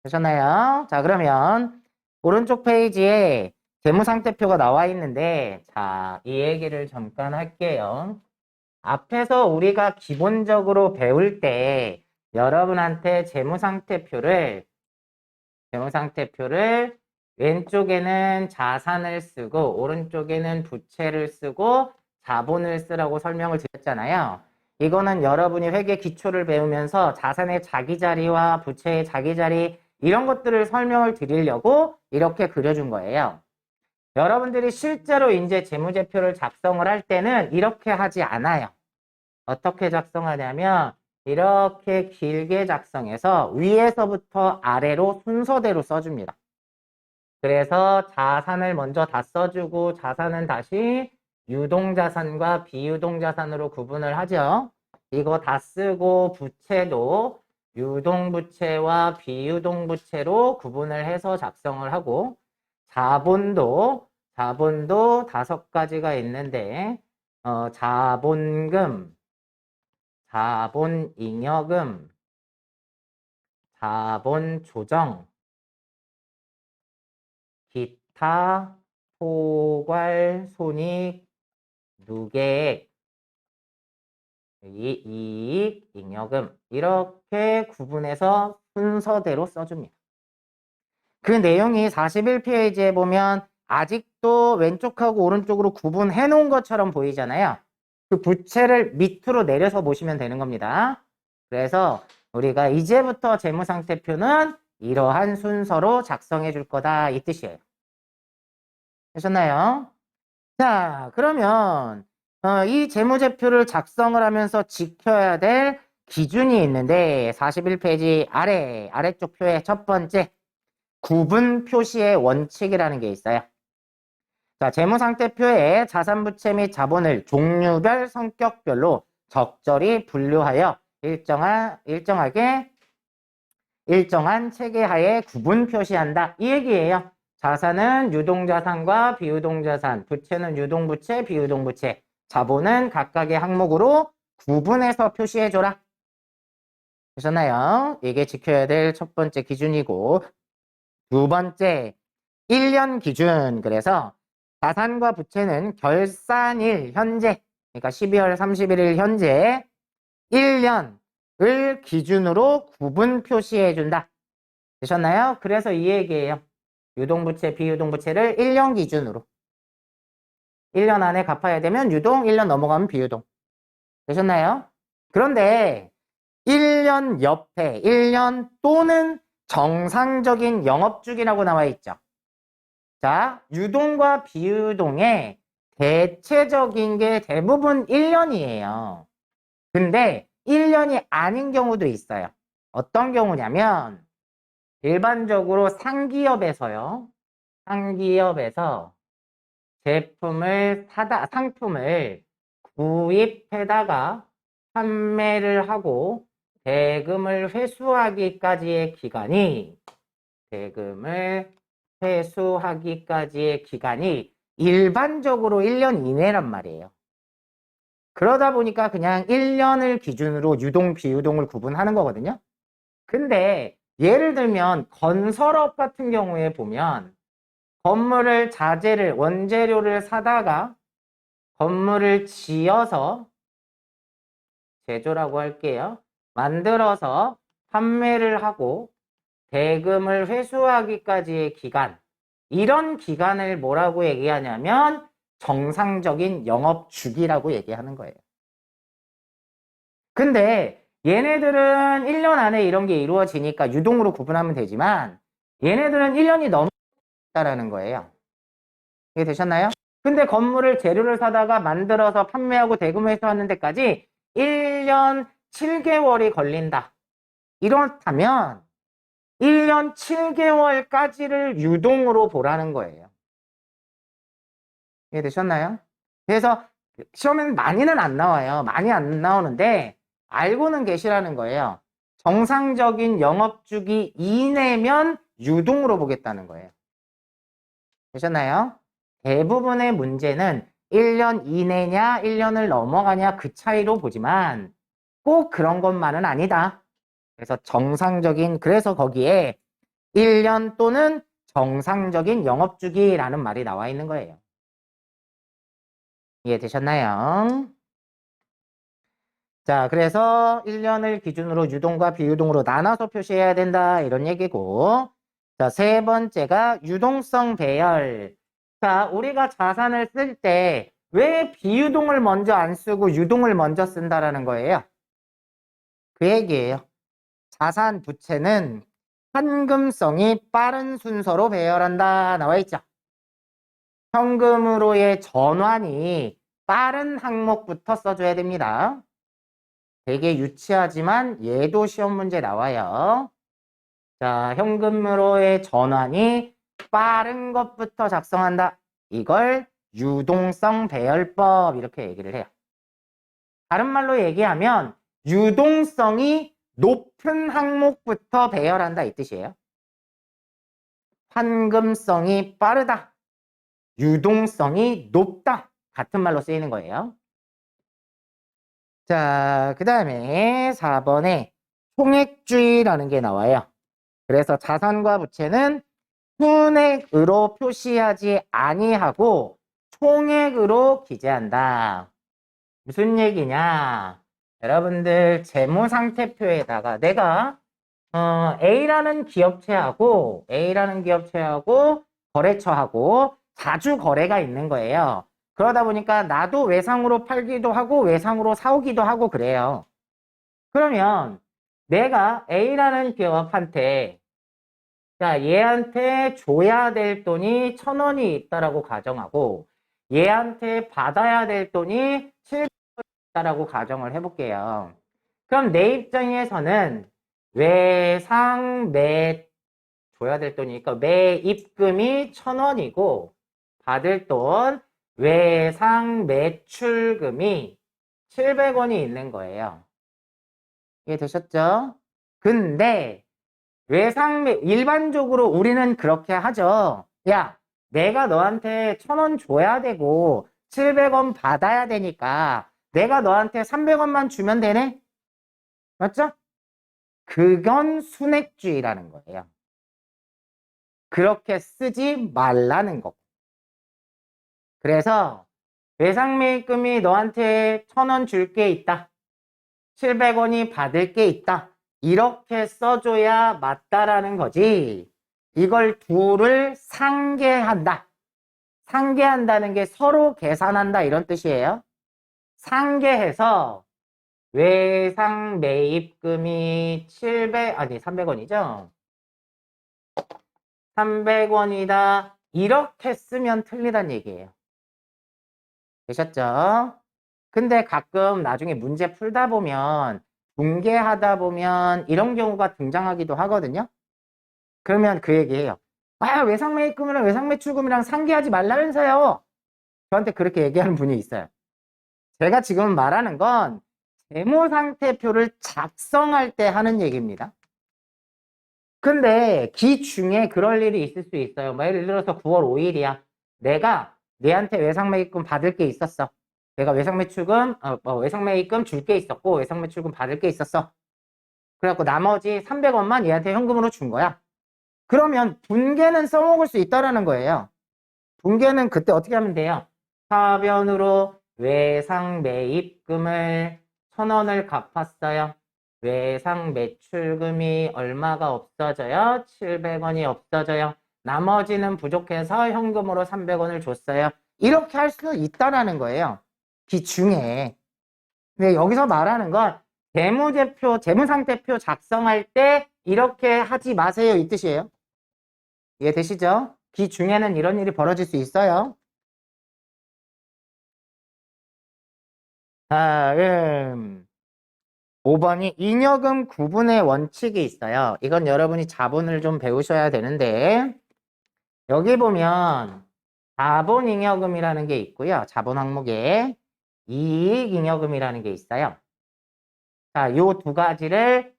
되셨나요? 자, 그러면 오른쪽 페이지에 재무상태표가 나와 있는데 자, 이 얘기를 잠깐 할게요. 앞에서 우리가 기본적으로 배울 때 여러분한테 재무상태표를 왼쪽에는 자산을 쓰고 오른쪽에는 부채를 쓰고 자본을 쓰라고 설명을 드렸잖아요. 이거는 여러분이 회계 기초를 배우면서 자산의 자기 자리와 부채의 자기 자리 이런 것들을 설명을 드리려고 이렇게 그려준 거예요. 여러분들이 실제로 이제 재무제표를 작성을 할 때는 이렇게 하지 않아요. 어떻게 작성하냐면 이렇게 길게 작성해서 위에서부터 아래로 순서대로 써줍니다. 그래서 자산을 먼저 다 써주고 자산은 다시 유동자산과 비유동자산으로 구분을 하죠. 이거 다 쓰고 부채도 유동부채와 비유동부채로 구분을 해서 작성을 하고 자본도 5가지가 있는데 자본금, 자본 잉여금, 자본 조정, 기타 포괄 손익 누계액, 이익, 잉여금 이렇게 구분해서 순서대로 써줍니다. 그 내용이 41페이지에 보면 아직도 왼쪽하고 오른쪽으로 구분해 놓은 것처럼 보이잖아요. 그 부채를 밑으로 내려서 보시면 되는 겁니다. 그래서 우리가 이제부터 재무상태표는 이러한 순서로 작성해 줄 거다 이 뜻이에요. 되셨나요? 자, 그러면 이 재무제표를 작성을 하면서 지켜야 될 기준이 있는데 41페이지 아래쪽 표의 첫 번째 구분 표시의 원칙이라는 게 있어요. 자, 재무상태표에 자산부채 및 자본을 종류별 성격별로 적절히 분류하여 일정한 체계하에 구분 표시한다. 이 얘기예요. 자산은 유동자산과 비유동자산, 부채는 유동부채, 비유동부채, 자본은 각각의 항목으로 구분해서 표시해줘라. 되셨나요? 이게 지켜야 될 첫 번째 기준이고, 두 번째 1년 기준. 그래서 자산과 부채는 결산일 현재, 그러니까 12월 31일 현재 1년을 기준으로 구분 표시해준다. 되셨나요? 그래서 이 얘기예요. 유동부채, 비유동부채를 1년 기준으로. 1년 안에 갚아야 되면 유동, 1년 넘어가면 비유동. 되셨나요? 그런데 1년 옆에 1년 또는 정상적인 영업주기라고 나와 있죠. 자, 유동과 비유동의 대체적인 게 대부분 1년이에요. 근데 1년이 아닌 경우도 있어요. 어떤 경우냐면 일반적으로 상기업에서 상품을 구입해다가 판매를 하고 대금을 회수하기까지의 기간이 일반적으로 1년 이내란 말이에요. 그러다 보니까 그냥 1년을 기준으로 유동, 비유동을 구분하는 거거든요. 근데 예를 들면 건설업 같은 경우에 보면 건물을 원재료를 사다가 건물을 지어서 제조라고 할게요. 만들어서 판매를 하고 대금을 회수하기까지의 기간, 이런 기간을 뭐라고 얘기하냐면 정상적인 영업 주기라고 얘기하는 거예요. 근데 얘네들은 1년 안에 이런 게 이루어지니까 유동으로 구분하면 되지만 얘네들은 1년이 넘었다라는 거예요. 이게 되셨나요? 근데 건물을 재료를 사다가 만들어서 판매하고 대금 회수하는 데까지 1년 7개월이 걸린다. 이렇다면 1년 7개월까지를 유동으로 보라는 거예요. 이해 되셨나요? 그래서 시험에는 많이는 안 나와요. 많이 안 나오는데 알고는 계시라는 거예요. 정상적인 영업주기 이내면 유동으로 보겠다는 거예요. 되셨나요? 대부분의 문제는 1년 이내냐 1년을 넘어가냐 그 차이로 보지만 꼭 그런 것만은 아니다. 그래서 그래서 거기에 1년 또는 정상적인 영업주기라는 말이 나와 있는 거예요. 이해되셨나요? 자, 그래서 1년을 기준으로 유동과 비유동으로 나눠서 표시해야 된다 이런 얘기고, 자, 세 번째가 유동성 배열. 자, 우리가 자산을 쓸 때 왜 비유동을 먼저 안 쓰고 유동을 먼저 쓴다라는 거예요? 그 얘기예요. 자산 부채는 현금성이 빠른 순서로 배열한다 나와 있죠. 현금으로의 전환이 빠른 항목부터 써줘야 됩니다. 되게 유치하지만 얘도 시험 문제 나와요. 자, 현금으로의 전환이 빠른 것부터 작성한다. 이걸 유동성 배열법 이렇게 얘기를 해요. 다른 말로 얘기하면 유동성이 높은 항목부터 배열한다 이 뜻이에요. 환금성이 빠르다. 유동성이 높다. 같은 말로 쓰이는 거예요. 자, 그 다음에 4번에 총액주의라는 게 나와요. 그래서 자산과 부채는 순액으로 표시하지 아니하고 총액으로 기재한다. 무슨 얘기냐? 여러분들 재무상태표에다가 내가 A라는 기업체하고 거래처하고 자주 거래가 있는 거예요. 그러다 보니까 나도 외상으로 팔기도 하고 외상으로 사오기도 하고 그래요. 그러면 내가 A라는 기업한테 자, 얘한테 줘야 될 돈이 1,000원이 있다라고 가정하고 얘한테 받아야 될 돈이 700원이 있다라고 가정을 해볼게요. 그럼 내 입장에서는 줘야 될 돈이니까 매입금이 1,000원이고 받을 돈 외상 매출금이 700원이 있는 거예요. 이해되셨죠? 근데 일반적으로 우리는 그렇게 하죠. 야, 내가 너한테 1,000원 줘야 되고 700원 받아야 되니까 내가 너한테 300원만 주면 되네? 맞죠? 그건 순액주의라는 거예요. 그렇게 쓰지 말라는 거. 그래서 외상매입금이 너한테 1,000원 줄 게 있다. 700원이 받을 게 있다. 이렇게 써줘야 맞다라는 거지. 이걸 둘을 상계한다. 상계한다는 게 서로 계산한다 이런 뜻이에요. 상계해서 외상 매입금이 300원이죠. 300원이다. 이렇게 쓰면 틀리단 얘기예요. 되셨죠? 근데 가끔 나중에 문제 풀다 보면 분개하다 보면 이런 경우가 등장하기도 하거든요. 그러면 그 얘기해요. 아, 외상매입금이랑 외상매출금이랑 상계하지 말라면서요. 저한테 그렇게 얘기하는 분이 있어요. 제가 지금 말하는 건 재무상태표를 작성할 때 하는 얘기입니다. 근데 기중에 그럴 일이 있을 수 있어요. 예를 들어서 9월 5일이야. 내가 내한테 외상매입금 받을 게 있었어. 내가 외상매입금 줄 게 있었고 외상매출금 받을 게 있었어. 그래갖고 나머지 300원만 얘한테 현금으로 준 거야. 그러면 분개는 써먹을 수 있다라는 거예요. 분개는 그때 어떻게 하면 돼요? 사변으로 외상매입금을 1,000원을 갚았어요. 외상 매출금이 얼마가 없어져요? 700원이 없어져요. 나머지는 부족해서 현금으로 300원을 줬어요. 이렇게 할 수 있다라는 거예요. 기중에. 근데 여기서 말하는 건 재무상태표 작성할 때 이렇게 하지 마세요 이 뜻이에요. 이해되시죠? 기중에는 이런 일이 벌어질 수 있어요. 다음 5번이 잉여금 구분의 원칙이 있어요. 이건 여러분이 자본을 좀 배우셔야 되는데 여기 보면 자본잉여금이라는 게 있고요. 자본 항목에 이익잉여금이라는 게 있어요. 자, 요 두 가지를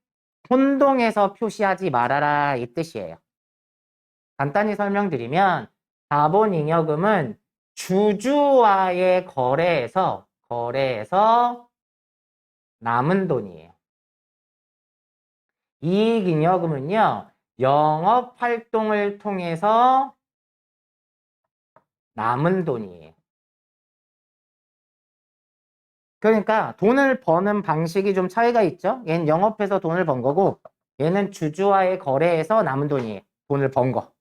혼동해서 표시하지 말아라 이 뜻이에요. 간단히 설명드리면 자본잉여금은 주주와의 거래에서 남은 돈이에요. 이익잉여금은요, 영업활동을 통해서 남은 돈이에요. 그러니까 돈을 버는 방식이 좀 차이가 있죠? 얘는 영업해서 돈을 번 거고, 얘는 주주와의 거래에서 남은 돈이에요. 돈을 번 거.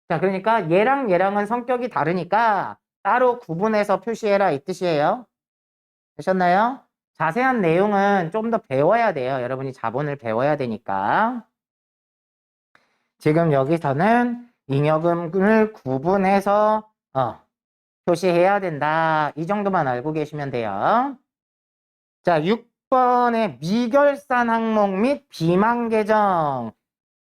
자, 그러니까 얘랑은 성격이 다르니까 따로 구분해서 표시해라 이 뜻이에요. 되셨나요? 자세한 내용은 좀 더 배워야 돼요. 여러분이 자본을 배워야 되니까. 지금 여기서는 잉여금을 구분해서 표시해야 된다. 이 정도만 알고 계시면 돼요. 자, 6번의 미결산 항목 및 비망 계정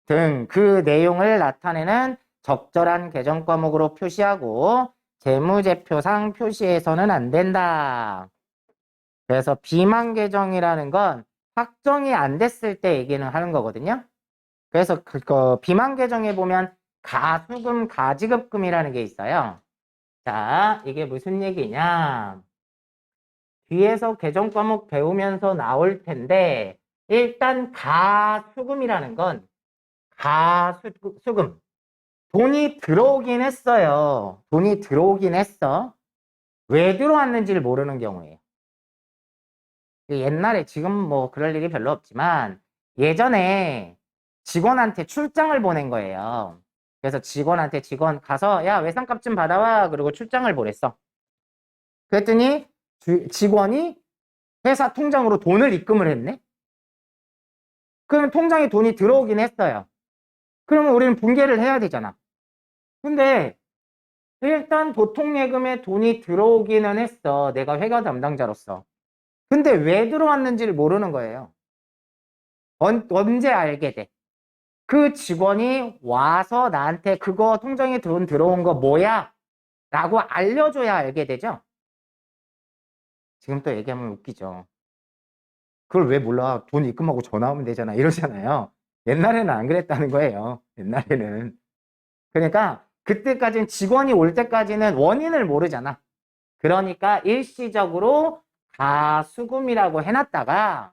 등 그 내용을 나타내는 적절한 계정 과목으로 표시하고 재무제표상 표시해서는 안 된다. 그래서 비망 계정이라는 건 확정이 안 됐을 때 얘기는 하는 거거든요. 그래서 비망 계정에 보면 가수금, 가지급금이라는 게 있어요. 자, 이게 무슨 얘기냐? 뒤에서 개정 과목 배우면서 나올 텐데 일단 가수금이라는 건 가수금 돈이 들어오긴 했어요. 돈이 들어오긴 했어. 왜 들어왔는지를 모르는 경우에요. 옛날에 지금 뭐 그럴 일이 별로 없지만 예전에 직원한테 출장을 보낸 거예요. 그래서 직원한테 직원 가서 야 외상값 좀 받아와 그리고 출장을 보냈어. 그랬더니 직원이 회사 통장으로 돈을 입금을 했네. 그럼 통장에 돈이 들어오긴 했어요. 그러면 우리는 분개를 해야 되잖아. 근데 일단 보통 예금에 돈이 들어오기는 했어. 내가 회계 담당자로서. 근데 왜 들어왔는지를 모르는 거예요. 언제 알게 돼? 그 직원이 와서 나한테 그거 통장에 돈 들어온 거 뭐야? 라고 알려줘야 알게 되죠? 지금 또 얘기하면 웃기죠. 그걸 왜 몰라? 돈 입금하고 전화 오면 되잖아. 이러잖아요. 옛날에는 안 그랬다는 거예요. 옛날에는. 그러니까 그때까지는 직원이 올 때까지는 원인을 모르잖아. 그러니까 일시적으로 가수금이라고 해놨다가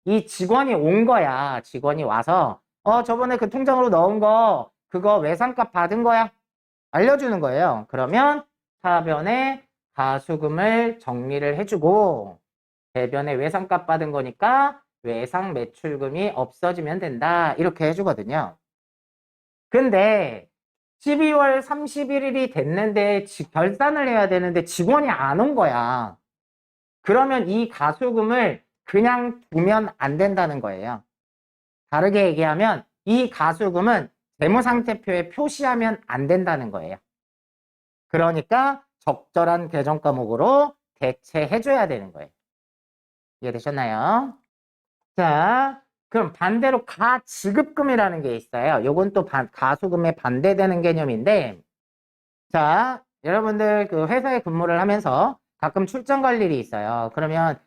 이 직원이 온 거야. 직원이 와서 저번에 그 통장으로 넣은 거 그거 외상값 받은 거야. 알려주는 거예요. 그러면 하변에 가수금을 정리를 해주고 대변에 외상값 받은 거니까 외상 매출금이 없어지면 된다. 이렇게 해주거든요. 근데 12월 31일이 됐는데 결산을 해야 되는데 직원이 안 온 거야. 그러면 이 가수금을 그냥 두면 안 된다는 거예요. 다르게 얘기하면 이 가수금은 재무상태표에 표시하면 안 된다는 거예요. 그러니까 적절한 계정 과목으로 대체해줘야 되는 거예요. 이해되셨나요? 자, 그럼 반대로 가지급금이라는 게 있어요. 요건 또 가수금에 반대되는 개념인데, 자, 여러분들 그 회사에 근무를 하면서 가끔 출장 갈 일이 있어요. 그러면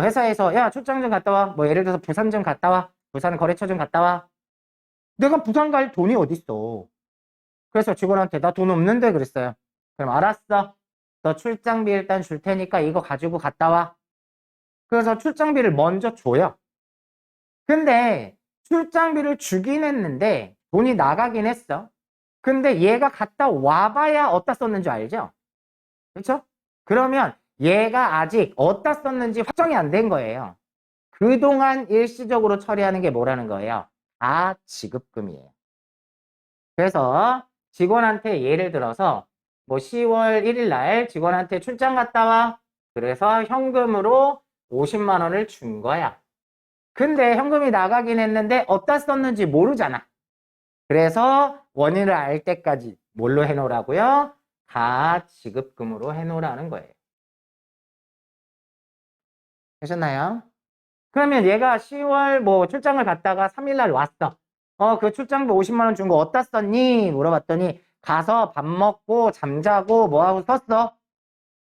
회사에서 야 출장 좀 갔다 와. 뭐 예를 들어서 부산 좀 갔다 와. 부산 거래처 좀 갔다 와. 내가 부산 갈 돈이 어딨어. 그래서 직원한테 나 돈 없는데 그랬어요. 그럼 알았어. 너 출장비 일단 줄 테니까 이거 가지고 갔다 와. 그래서 출장비를 먼저 줘요. 근데 출장비를 주긴 했는데 돈이 나가긴 했어. 근데 얘가 갔다 와봐야 어디다 썼는지 알죠? 그렇죠? 그러면 얘가 아직 어디다 썼는지 확정이 안 된 거예요. 그동안 일시적으로 처리하는 게 뭐라는 거예요? 다 지급금이에요. 그래서 직원한테 예를 들어서 뭐 10월 1일 날 직원한테 출장 갔다 와. 그래서 현금으로 50만 원을 준 거야. 근데 현금이 나가긴 했는데 어디다 썼는지 모르잖아. 그래서 원인을 알 때까지 뭘로 해놓으라고요? 다 지급금으로 해놓으라는 거예요. 되셨나요? 그러면 얘가 10월 뭐 출장을 갔다가 3일 날 왔어. 그 출장비 50만 원 준 거 어디다 썼니? 물어봤더니 가서 밥 먹고 잠자고 뭐하고 썼어.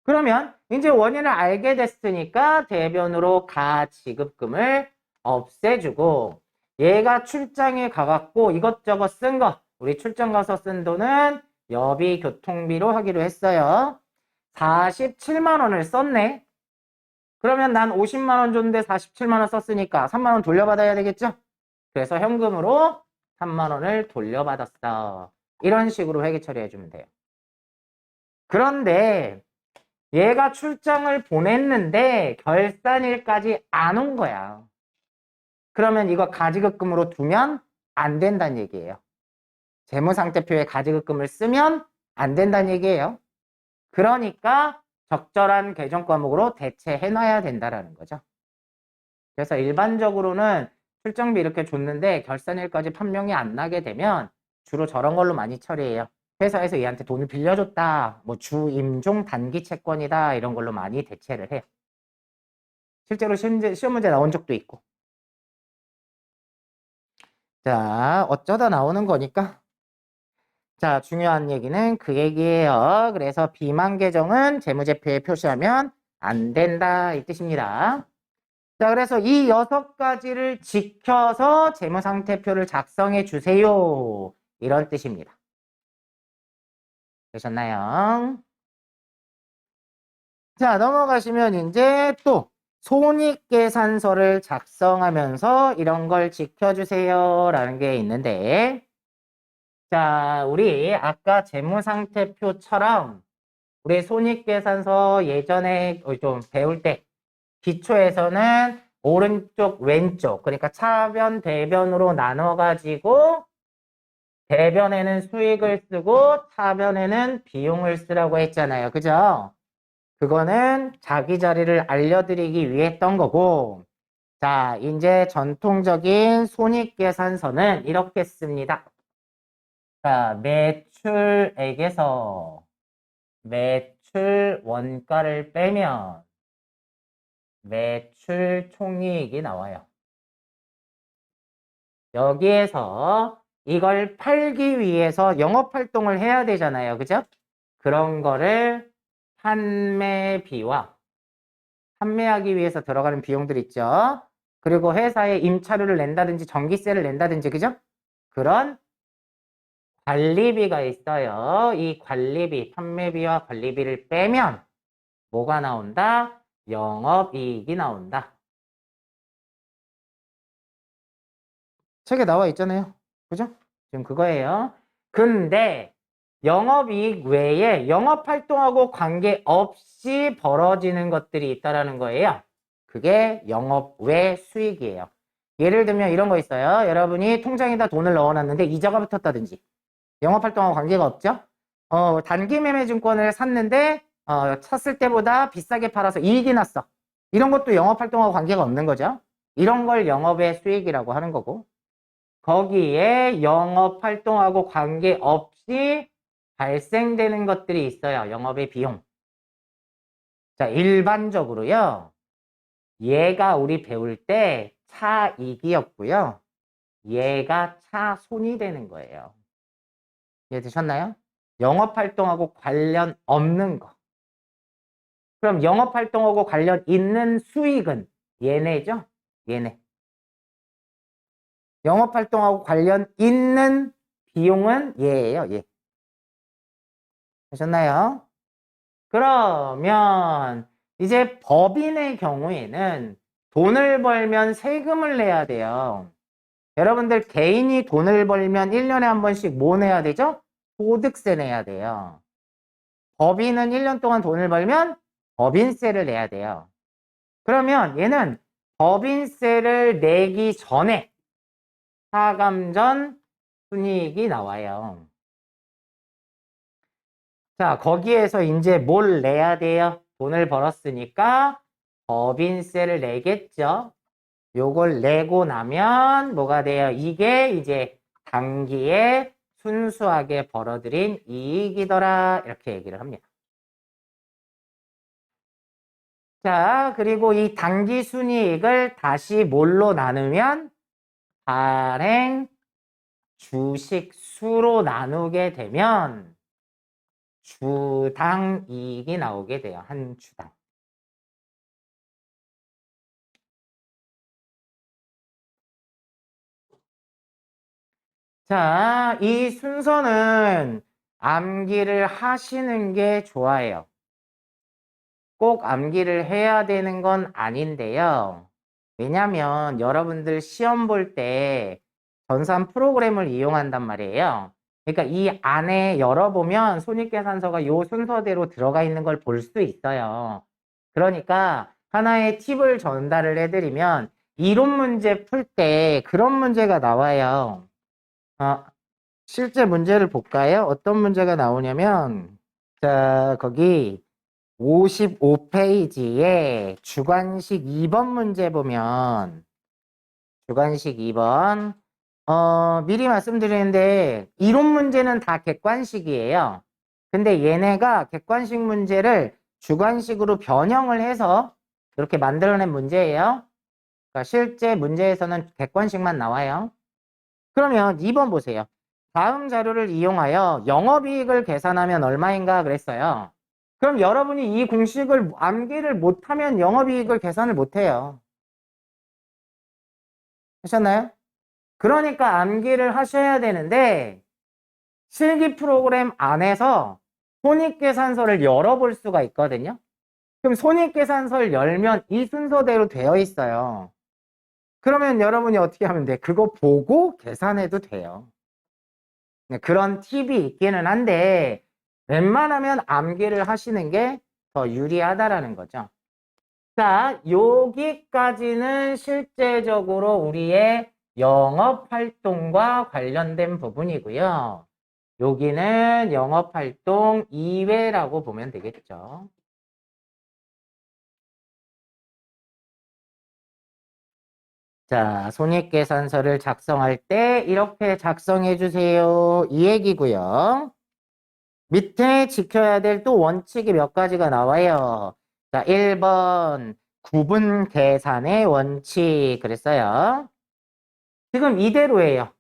그러면 이제 원인을 알게 됐으니까 대변으로 가지급금을 없애주고 얘가 출장에 가갖고 이것저것 쓴 거 우리 출장 가서 쓴 돈은 여비 교통비로 하기로 했어요. 47만 원을 썼네. 그러면 난 50만 원 줬는데 47만 원 썼으니까 3만 원 돌려받아야 되겠죠? 그래서 현금으로 3만 원을 돌려받았어. 이런 식으로 회계 처리해주면 돼요. 그런데 얘가 출장을 보냈는데 결산일까지 안 온 거야. 그러면 이거 가지급금으로 두면 안 된다는 얘기예요. 재무상태표에 가지급금을 쓰면 안 된다는 얘기예요. 그러니까 적절한 계정 과목으로 대체해놔야 된다라는 거죠. 그래서 일반적으로는 출장비 이렇게 줬는데 결산일까지 판명이 안 나게 되면 주로 저런 걸로 많이 처리해요. 회사에서 얘한테 돈을 빌려줬다, 뭐 주임종 단기 채권이다 이런 걸로 많이 대체를 해요. 실제로 시험 문제 나온 적도 있고. 자, 어쩌다 나오는 거니까. 자, 중요한 얘기는 그 얘기예요. 그래서 비만 계정은 재무제표에 표시하면 안 된다 이 뜻입니다. 자, 그래서 이 6가지를 지켜서 재무상태표를 작성해 주세요. 이런 뜻입니다. 되셨나요? 자, 넘어가시면 이제 또 손익계산서를 작성하면서 이런 걸 지켜주세요 라는 게 있는데, 자, 우리 아까 재무상태표처럼 우리 손익계산서 예전에 좀 배울 때 기초에서는 오른쪽 왼쪽 그러니까 차변 대변으로 나눠가지고 대변에는 수익을 쓰고 차변에는 비용을 쓰라고 했잖아요. 그죠? 그거는 자기 자리를 알려드리기 위해 했던 거고, 자, 이제 전통적인 손익계산서는 이렇게 씁니다. 자, 매출액에서 매출 원가를 빼면 매출 총이익이 나와요. 여기에서 이걸 팔기 위해서 영업활동을 해야 되잖아요. 그죠? 그런 거를 판매비와 판매하기 위해서 들어가는 비용들 있죠. 그리고 회사에 임차료를 낸다든지 전기세를 낸다든지 그죠? 그런 관리비가 있어요. 이 관리비, 판매비와 관리비를 빼면 뭐가 나온다? 영업이익이 나온다. 책에 나와 있잖아요. 그죠? 지금 그거예요. 근데 영업이익 외에 영업활동하고 관계없이 벌어지는 것들이 있다라는 거예요. 그게 영업 외 수익이에요. 예를 들면 이런 거 있어요. 여러분이 통장에다 돈을 넣어놨는데 이자가 붙었다든지 영업활동하고 관계가 없죠. 단기 매매 증권을 샀는데 샀을 때보다 비싸게 팔아서 이익이 났어. 이런 것도 영업활동하고 관계가 없는 거죠. 이런 걸 영업의 수익이라고 하는 거고, 거기에 영업활동하고 관계없이 발생되는 것들이 있어요. 영업의 비용. 자, 일반적으로요. 얘가 우리 배울 때 차익이었고요. 얘가 차손이 되는 거예요. 이해되셨나요? 영업활동하고 관련 없는 거. 그럼 영업활동하고 관련 있는 수익은 얘네죠? 얘네. 영업활동하고 관련 있는 비용은 얘예요. 얘. 되셨나요? 그러면 이제 법인의 경우에는 돈을 벌면 세금을 내야 돼요. 여러분들 개인이 돈을 벌면 1년에 한 번씩 뭐 내야 되죠? 소득세 내야 돼요. 법인은 1년 동안 돈을 벌면 법인세를 내야 돼요. 그러면 얘는 법인세를 내기 전에 하감 전 순이익이 나와요. 자, 거기에서 이제 뭘 내야 돼요? 돈을 벌었으니까 법인세를 내겠죠. 요걸 내고 나면 뭐가 돼요? 이게 이제 당기에 순수하게 벌어들인 이익이더라. 이렇게 얘기를 합니다. 자, 그리고 이 당기 순이익을 다시 뭘로 나누면 발행 주식 수로 나누게 되면 주당 이익이 나오게 돼요. 한 주당. 자, 이 순서는 암기를 하시는 게 좋아요. 꼭 암기를 해야 되는 건 아닌데요. 왜냐면 여러분들 시험 볼 때 전산 프로그램을 이용한단 말이에요. 그러니까 이 안에 열어보면 손익계산서가 이 순서대로 들어가 있는 걸 볼 수 있어요. 그러니까 하나의 팁을 전달을 해드리면 이론 문제 풀 때 그런 문제가 나와요. 실제 문제를 볼까요? 어떤 문제가 나오냐면, 자, 거기 55페이지에 주관식 2번 문제 보면, 주관식 2번, 미리 말씀드리는데, 이론 문제는 다 객관식이에요. 근데 얘네가 객관식 문제를 주관식으로 변형을 해서 이렇게 만들어낸 문제예요. 그러니까 실제 문제에서는 객관식만 나와요. 그러면 2번 보세요. 다음 자료를 이용하여 영업이익을 계산하면 얼마인가 그랬어요. 그럼 여러분이 이 공식을 암기를 못하면 영업이익을 계산을 못해요. 하셨나요? 그러니까 암기를 하셔야 되는데 실기 프로그램 안에서 손익계산서를 열어볼 수가 있거든요. 그럼 손익계산서를 열면 이 순서대로 되어 있어요. 그러면 여러분이 어떻게 하면 돼? 그거 보고 계산해도 돼요. 그런 팁이 있기는 한데 웬만하면 암기를 하시는 게 더 유리하다라는 거죠. 자, 여기까지는 실제적으로 우리의 영업활동과 관련된 부분이고요. 여기는 영업활동 이외라고 보면 되겠죠. 자, 손익계산서를 작성할 때 이렇게 작성해 주세요. 이 얘기고요. 밑에 지켜야 될 또 원칙이 몇 가지가 나와요. 자, 1번 구분 계산의 원칙 그랬어요. 지금 이대로예요.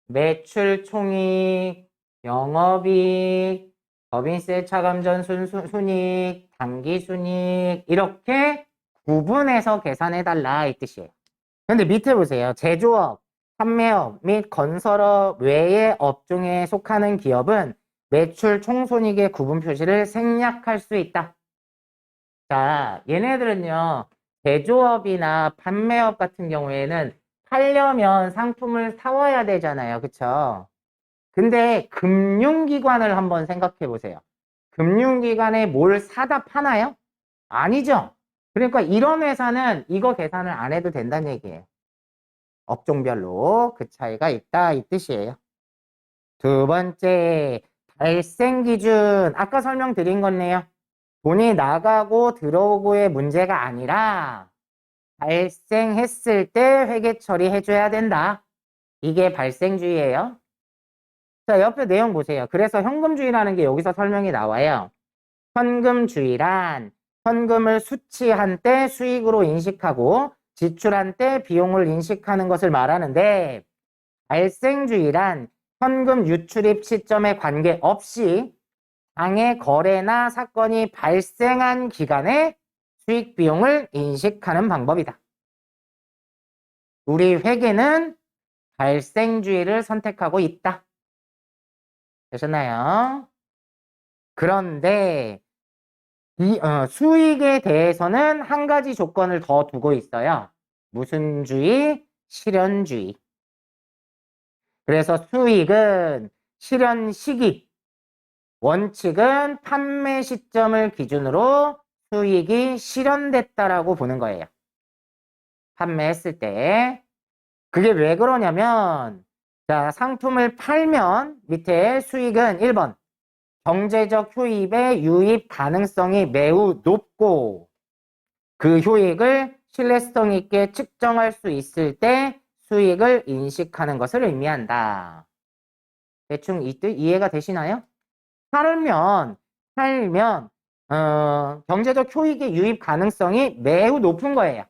매출 총익, 영업이익, 법인세 차감전 순이익, 당기순이익 이렇게 구분해서 계산해달라 이 뜻이에요. 근데 밑에 보세요. 제조업, 판매업 및 건설업 외의 업종에 속하는 기업은 매출 총손익의 구분 표시를 생략할 수 있다. 자, 얘네들은요. 제조업이나 판매업 같은 경우에는 팔려면 상품을 사와야 되잖아요. 그쵸? 근데 금융기관을 한번 생각해 보세요. 금융기관에 뭘 사다 파나요? 아니죠. 그러니까 이런 회사는 이거 계산을 안 해도 된다는 얘기예요. 업종별로 그 차이가 있다 이 뜻이에요. 두 번째, 발생 기준. 아까 설명드린 거네요. 돈이 나가고 들어오고의 문제가 아니라 발생했을 때 회계 처리해줘야 된다. 이게 발생주의예요. 자, 옆에 내용 보세요. 그래서 현금주의라는 게 여기서 설명이 나와요. 현금주의란 현금을 수취한 때 수익으로 인식하고 지출한 때 비용을 인식하는 것을 말하는데 발생주의란 현금 유출입 시점에 관계없이 장의 거래나 사건이 발생한 기간에 수익 비용을 인식하는 방법이다. 우리 회계는 발생주의를 선택하고 있다. 되셨나요? 그런데 수익에 대해서는 한 가지 조건을 더 두고 있어요. 무슨 주의? 실현주의. 그래서 수익은 실현 시기, 원칙은 판매 시점을 기준으로 수익이 실현됐다라고 보는 거예요. 판매했을 때. 그게 왜 그러냐면, 자, 상품을 팔면 밑에 수익은 1번. 경제적 효입의 유입 가능성이 매우 높고 그 효익을 신뢰성 있게 측정할 수 있을 때 수익을 인식하는 것을 의미한다. 대충 이 뜻 이해가 되시나요? 팔면 경제적 효익의 유입 가능성이 매우 높은 거예요.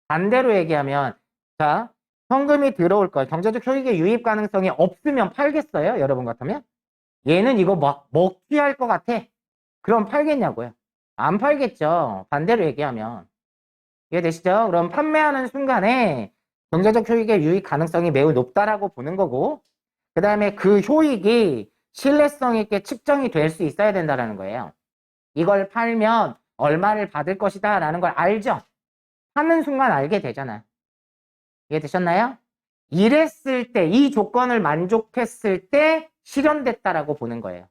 반대로 얘기하면 자, 현금이 들어올 거예요. 경제적 효익의 유입 가능성이 없으면 팔겠어요? 여러분 같으면? 얘는 이거 막 먹튀 할 것 같아. 그럼 팔겠냐고요? 안 팔겠죠. 반대로 얘기하면. 이해되시죠? 그럼 판매하는 순간에 경제적 효익의 유입 가능성이 매우 높다라고 보는 거고, 그 다음에 그 효익이 신뢰성 있게 측정이 될 수 있어야 된다는 거예요. 이걸 팔면 얼마를 받을 것이다 라는 걸 알죠? 하는 순간 알게 되잖아요. 이해되셨나요? 이랬을 때, 이 조건을 만족했을 때 실현됐다라고 보는 거예요.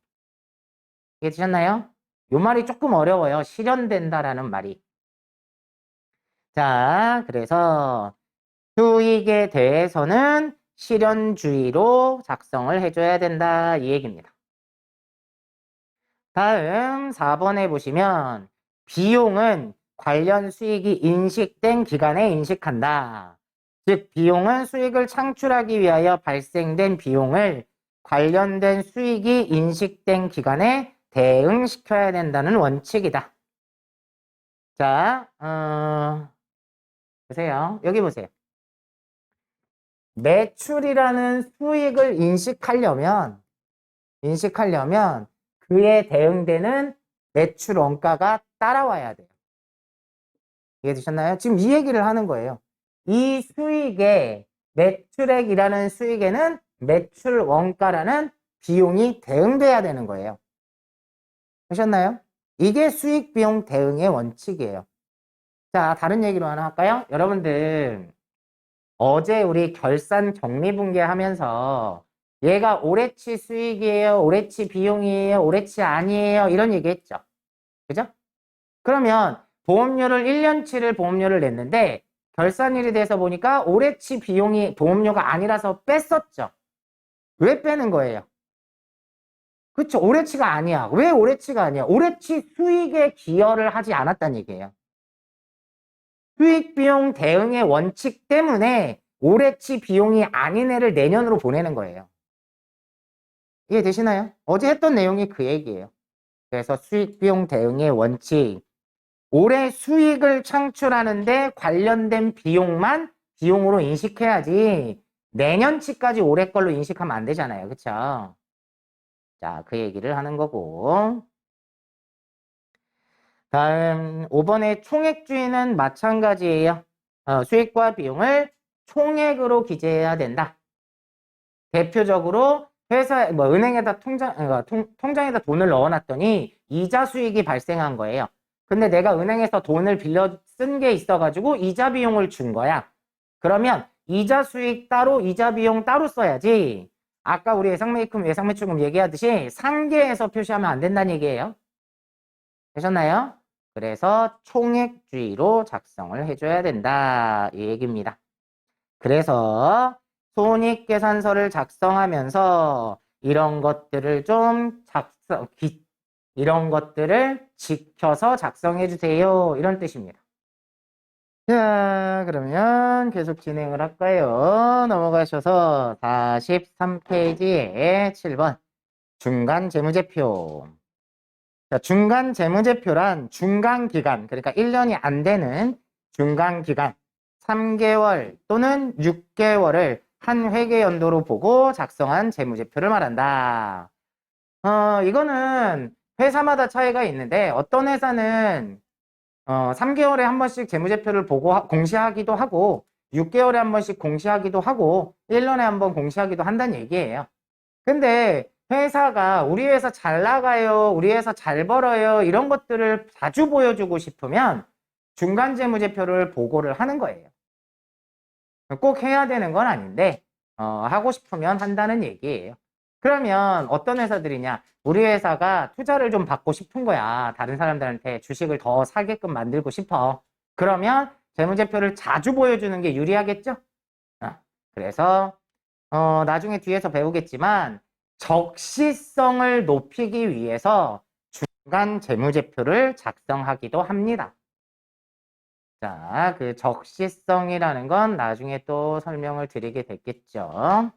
이해되셨나요? 요 말이 조금 어려워요. 실현된다라는 말이. 자, 그래서 수익에 대해서는 실현주의로 작성을 해줘야 된다 이 얘기입니다. 다음 4번에 보시면 비용은 관련 수익이 인식된 기간에 인식한다. 즉 비용은 수익을 창출하기 위하여 발생된 비용을 관련된 수익이 인식된 기간에 대응시켜야 된다는 원칙이다. 자, 보세요. 여기 보세요. 매출이라는 수익을 인식하려면 그에 대응되는 매출 원가가 따라와야 돼요. 이해되셨나요? 지금 이 얘기를 하는 거예요. 이 수익에 매출액이라는 수익에는 매출 원가라는 비용이 대응돼야 되는 거예요. 되셨나요? 이게 수익 비용 대응의 원칙이에요. 자, 다른 얘기로 하나 할까요? 여러분들 어제 우리 결산 정리분계 하면서 얘가 올해치 수익이에요, 올해치 비용이에요, 올해치 아니에요, 이런 얘기 했죠. 그죠? 그러면 보험료를 1년치를 보험료를 냈는데 결산일이 돼서 보니까 올해치 비용이 보험료가 아니라서 뺐었죠. 왜 빼는 거예요? 그쵸? 올해치가 아니야. 왜 올해치가 아니야? 올해치 수익에 기여를 하지 않았다는 얘기예요. 수익 비용 대응의 원칙 때문에 올해치 비용이 아닌 애를 내년으로 보내는 거예요. 이해되시나요? 어제 했던 내용이 그 얘기예요. 그래서 수익 비용 대응의 원칙. 올해 수익을 창출하는데 관련된 비용만 비용으로 인식해야지 내년치까지 올해 걸로 인식하면 안 되잖아요. 그쵸? 자, 그 얘기를 하는 거고. 다음 5번의 총액주의는 마찬가지예요. 수익과 비용을 총액으로 기재해야 된다. 대표적으로 회사 은행에다 통장에다 돈을 넣어놨더니 이자 수익이 발생한 거예요. 근데 내가 은행에서 돈을 빌려 쓴 게 있어가지고 이자 비용을 준 거야. 그러면 이자 수익 따로 이자 비용 따로 써야지. 아까 우리 예상매입금 예상매출금 얘기하듯이 상계에서 표시하면 안 된다는 얘기예요. 되셨나요? 그래서 총액주의로 작성을 해줘야 된다 이 얘기입니다. 그래서 손익계산서를 작성하면서 이런 것들을 좀 이런 것들을 지켜서 작성해 주세요 이런 뜻입니다. 자, 그러면 계속 진행을 할까요? 넘어가셔서 43페이지에 7번 중간 재무제표. 자, 중간 재무제표란 중간기간, 그러니까 1년이 안 되는 중간기간 3개월 또는 6개월을 한 회계연도로 보고 작성한 재무제표를 말한다. 이거는 회사마다 차이가 있는데 어떤 회사는 3개월에 한 번씩 재무제표를 보고 공시하기도 하고 6개월에 한 번씩 공시하기도 하고 1년에 한 번 공시하기도 한다는 얘기예요. 근데 회사가 우리 회사 잘 나가요, 우리 회사 잘 벌어요 이런 것들을 자주 보여주고 싶으면 중간 재무제표를 보고를 하는 거예요. 꼭 해야 되는 건 아닌데 하고 싶으면 한다는 얘기예요. 그러면 어떤 회사들이냐, 우리 회사가 투자를 좀 받고 싶은 거야. 다른 사람들한테 주식을 더 사게끔 만들고 싶어. 그러면 재무제표를 자주 보여주는 게 유리하겠죠? 그래서 나중에 뒤에서 배우겠지만 적시성을 높이기 위해서 중간 재무제표를 작성하기도 합니다. 자, 그 적시성이라는 건 나중에 또 설명을 드리게 됐겠죠.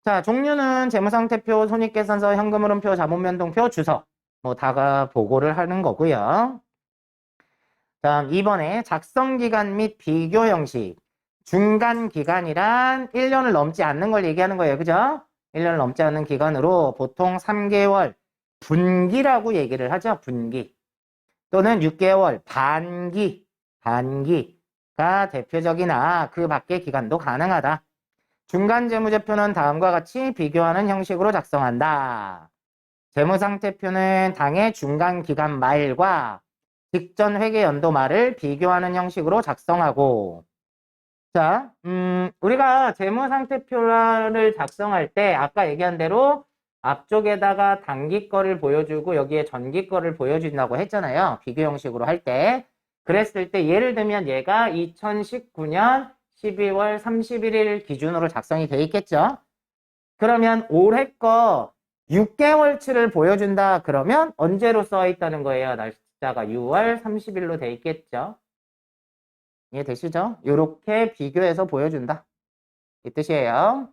자, 종류는 재무상태표, 손익계산서, 현금흐름표, 자본변동표, 주석 뭐 다가 보고를 하는 거고요. 다음 2번에 작성기간 및 비교 형식. 중간기간이란 1년을 넘지 않는 걸 얘기하는 거예요. 그죠? 1년을 넘지 않는 기간으로 보통 3개월 분기라고 얘기를 하죠. 분기. 또는 6개월 반기가 대표적이나 그 밖의 기간도 가능하다. 중간 재무제표는 다음과 같이 비교하는 형식으로 작성한다. 재무상태표는 당해 중간기간 말과 직전 회계연도 말을 비교하는 형식으로 작성하고. 자, 우리가 재무상태표를 작성할 때 아까 얘기한 대로 앞쪽에다가 단기 거를 보여주고 여기에 전기 거를 보여준다고 했잖아요. 비교 형식으로 할 때. 그랬을 때 예를 들면 얘가 2019년 12월 31일 기준으로 작성이 돼 있겠죠. 그러면 올해 거 6개월치를 보여준다 그러면 언제로 써 있다는 거예요? 날짜가 6월 30일로 돼 있겠죠. 이해되시죠? 이렇게 비교해서 보여준다 이 뜻이에요.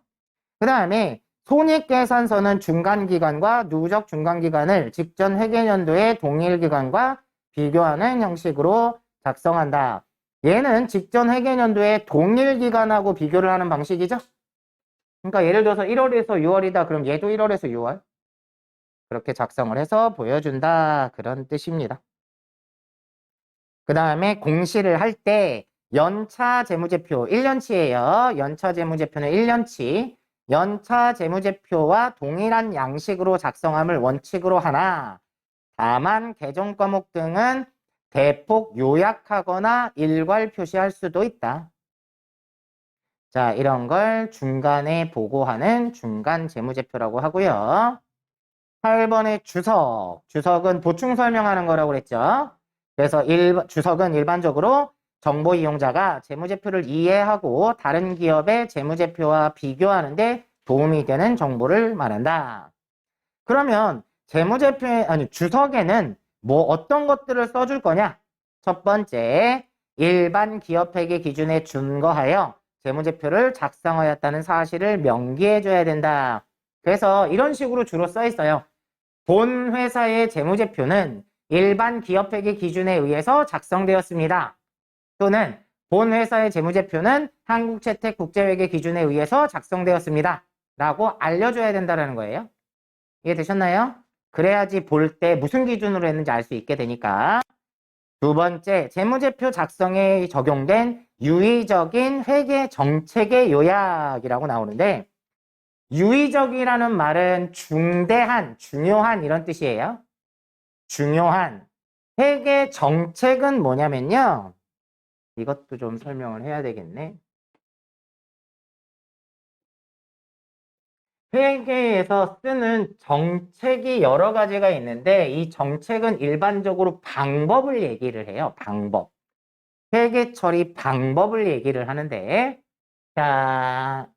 그 다음에 손익계산서는 중간기간과 누적 중간기간을 직전 회계연도의 동일기간과 비교하는 형식으로 작성한다. 얘는 직전 회계연도의 동일기간하고 비교를 하는 방식이죠. 그러니까 예를 들어서 1월에서 6월이다. 그럼 얘도 1월에서 6월. 그렇게 작성을 해서 보여준다. 그런 뜻입니다. 그 다음에 공시를 할 때 연차 재무제표 1년치예요. 연차 재무제표는 1년치. 연차 재무제표와 동일한 양식으로 작성함을 원칙으로 하나 다만 개정 과목 등은 대폭 요약하거나 일괄 표시할 수도 있다. 자, 이런 걸 중간에 보고하는 중간 재무제표라고 하고요. 8번의 주석. 주석은 보충 설명하는 거라고 그랬죠. 그래서 주석은 일반적으로 정보 이용자가 재무제표를 이해하고 다른 기업의 재무제표와 비교하는데 도움이 되는 정보를 말한다. 그러면 주석에는 뭐 어떤 것들을 써줄 거냐? 첫 번째, 일반 기업회계 기준에 준거하여 재무제표를 작성하였다는 사실을 명기해줘야 된다. 그래서 이런 식으로 주로 써 있어요. 본 회사의 재무제표는 일반 기업회계 기준에 의해서 작성되었습니다. 또는 본 회사의 재무제표는 한국채택국제회계 기준에 의해서 작성되었습니다. 라고 알려줘야 된다는 거예요. 이해되셨나요? 그래야지 볼 때 무슨 기준으로 했는지 알 수 있게 되니까. 두 번째, 재무제표 작성에 적용된 유의적인 회계 정책의 요약이라고 나오는데, 유의적이라는 말은 중대한, 중요한 이런 뜻이에요. 중요한. 회계 정책은 뭐냐면요. 이것도 좀 설명을 해야 되겠네. 회계에서 쓰는 정책이 여러 가지가 있는데 이 정책은 일반적으로 방법을 얘기를 해요. 방법. 회계 처리 방법을 얘기를 하는데 자,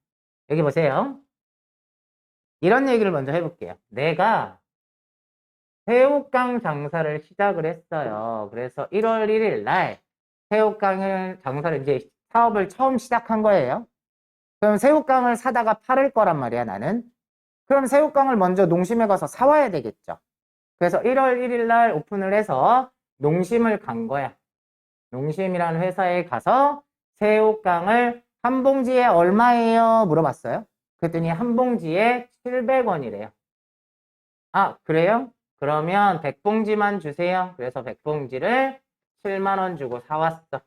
여기 보세요. 이런 얘기를 먼저 해볼게요. 내가 새우깡 장사를 시작을 했어요. 그래서 1월 1일 날 새우깡을 장사를 이제 사업을 처음 시작한 거예요. 그럼 새우깡을 사다가 팔을 거란 말이야, 나는. 그럼 새우깡을 먼저 농심에 가서 사와야 되겠죠. 그래서 1월 1일 날 오픈을 해서 농심을 간 거야. 농심이라는 회사에 가서 새우깡을 한 봉지에 얼마예요? 물어봤어요. 그랬더니 한 봉지에 700원이래요. 아, 그래요? 그러면 100봉지만 주세요. 그래서 100봉지를 7만 원 주고 사왔어.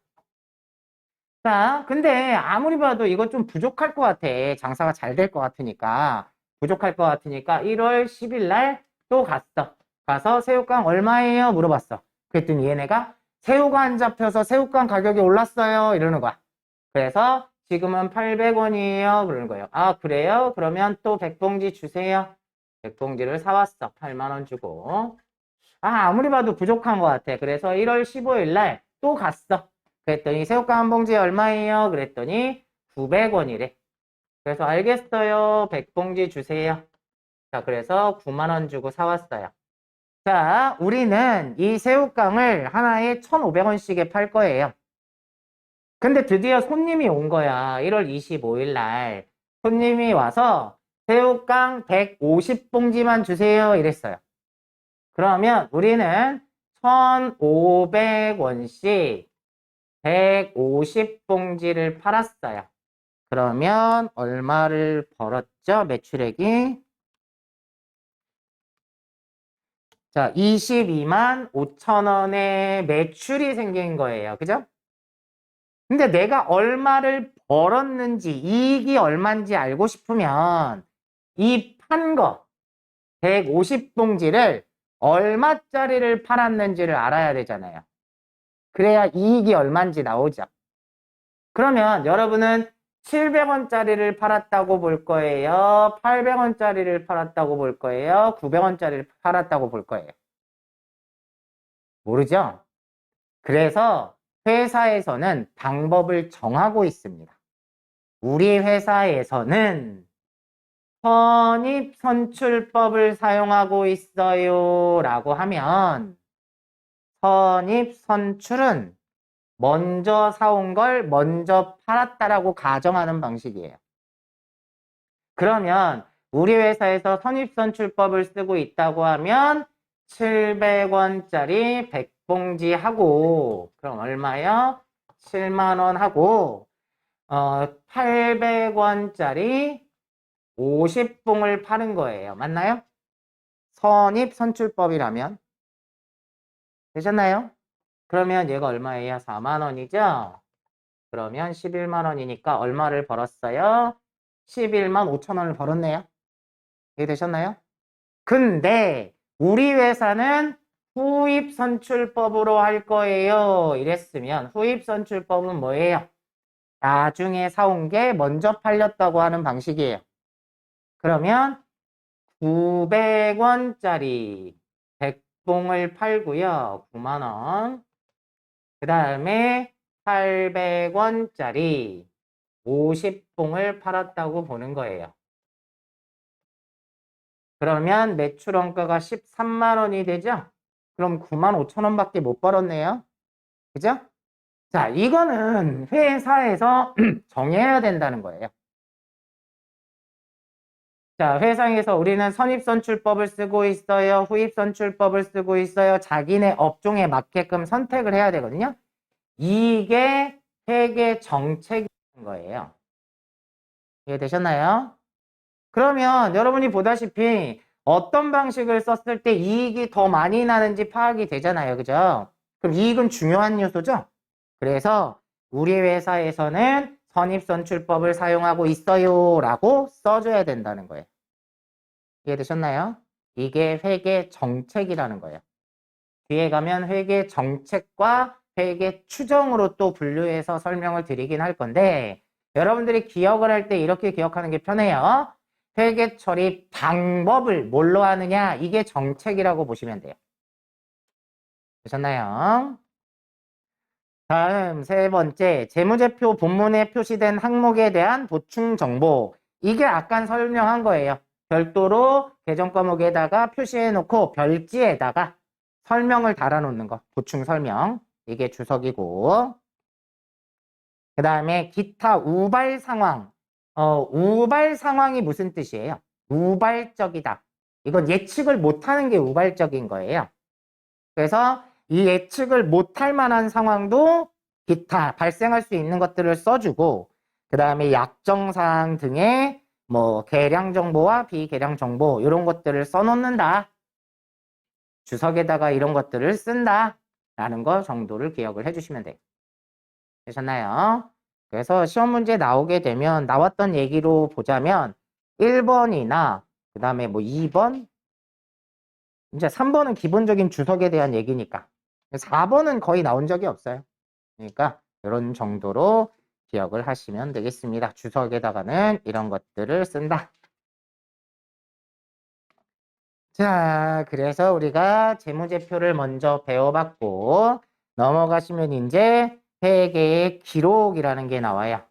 자, 근데 아무리 봐도 이거 좀 부족할 것 같아. 장사가 잘 될 것 같으니까. 부족할 것 같으니까 1월 10일 날 또 갔어. 가서 새우깡 얼마예요? 물어봤어. 그랬더니 얘네가 새우가 안 잡혀서 새우깡 가격이 올랐어요. 이러는 거야. 그래서 지금은 800원이에요. 그러는 거예요. 아, 그래요? 그러면 또 100봉지 주세요. 100봉지를 사왔어. 8만 원 주고. 아, 아무리 봐도 부족한 것 같아. 그래서 1월 15일 날 또 갔어. 그랬더니 새우깡 한 봉지에 얼마예요? 그랬더니 900원이래. 그래서 알겠어요. 100봉지 주세요. 자, 그래서 9만 원 주고 사왔어요. 자, 우리는 이 새우깡을 하나에 1,500원씩에 팔 거예요. 근데 드디어 손님이 온 거야. 1월 25일 날. 손님이 와서 새우깡 150봉지만 주세요. 이랬어요. 그러면 우리는 1,500원씩 150봉지를 팔았어요. 그러면 얼마를 벌었죠? 매출액이? 자, 22만 5천 원의 매출이 생긴 거예요. 그죠? 근데 내가 얼마를 벌었는지, 이익이 얼마인지 알고 싶으면 이 판 거, 150봉지를 얼마짜리를 팔았는지를 알아야 되잖아요. 그래야 이익이 얼마인지 나오죠. 그러면 여러분은 700원짜리를 팔았다고 볼 거예요? 800원짜리를 팔았다고 볼 거예요? 900원짜리를 팔았다고 볼 거예요? 모르죠? 그래서 회사에서는 방법을 정하고 있습니다. 우리 회사에서는 선입선출법을 사용하고 있어요 라고 하면 선입선출은 먼저 사온 걸 먼저 팔았다라고 가정하는 방식이에요. 그러면 우리 회사에서 선입선출법을 쓰고 있다고 하면 700원짜리 100봉지 하고 그럼 얼마요? 7만 원 하고 800원짜리 50봉을 파는 거예요. 맞나요? 선입선출법이라면 되셨나요? 그러면 얘가 얼마예요? 4만 원이죠? 그러면 11만 원이니까 얼마를 벌었어요? 11만 5천 원을 벌었네요. 이해되셨나요? 근데 우리 회사는 후입선출법으로 할 거예요. 이랬으면 후입선출법은 뭐예요? 나중에 사온 게 먼저 팔렸다고 하는 방식이에요. 그러면 900원짜리 100봉을 팔고요. 9만 원. 그 다음에 800원짜리 50봉을 팔았다고 보는 거예요. 그러면 매출 원가가 13만 원이 되죠? 그럼 9만 5천 원밖에 못 벌었네요. 그죠? 자, 이거는 회사에서 정해야 된다는 거예요. 자, 회사에서 우리는 선입선출법을 쓰고 있어요. 후입선출법을 쓰고 있어요. 자기네 업종에 맞게끔 선택을 해야 되거든요. 이게 회계 정책인 거예요. 이해되셨나요? 그러면 여러분이 보다시피 어떤 방식을 썼을 때 이익이 더 많이 나는지 파악이 되잖아요. 그죠? 그럼 이익은 중요한 요소죠? 그래서 우리 회사에서는 선입선출법을 사용하고 있어요 라고 써줘야 된다는 거예요. 이해되셨나요? 이게 회계 정책이라는 거예요. 뒤에 가면 회계 정책과 회계 추정으로 또 분류해서 설명을 드리긴 할 건데 여러분들이 기억을 할 때 이렇게 기억하는 게 편해요. 회계 처리 방법을 뭘로 하느냐 이게 정책이라고 보시면 돼요. 되셨나요? 다음 세 번째 재무제표 본문에 표시된 항목에 대한 보충 정보. 이게 아까 설명한 거예요. 별도로 계정 과목에다가 표시해 놓고 별지에다가 설명을 달아놓는 거. 보충 설명. 이게 주석이고. 그 다음에 기타 우발 상황. 우발 상황이 무슨 뜻이에요? 우발적이다. 이건 예측을 못하는 게 우발적인 거예요. 그래서 이 예측을 못할 만한 상황도 기타 발생할 수 있는 것들을 써주고 그 다음에 약정사항 등의 뭐 계량 정보와 비계량 정보 이런 것들을 써놓는다. 주석에다가 이런 것들을 쓴다 라는 거 정도를 기억을 해주시면 돼요. 되셨나요? 그래서 시험 문제 나오게 되면 나왔던 얘기로 보자면 1번이나 그 다음에 뭐 2번 이제 3번은 기본적인 주석에 대한 얘기니까 4번은 거의 나온 적이 없어요. 그러니까 이런 정도로 기억을 하시면 되겠습니다. 주석에다가는 이런 것들을 쓴다. 자, 그래서 우리가 재무제표를 먼저 배워봤고 넘어가시면 이제 회계의 기록이라는 게 나와요.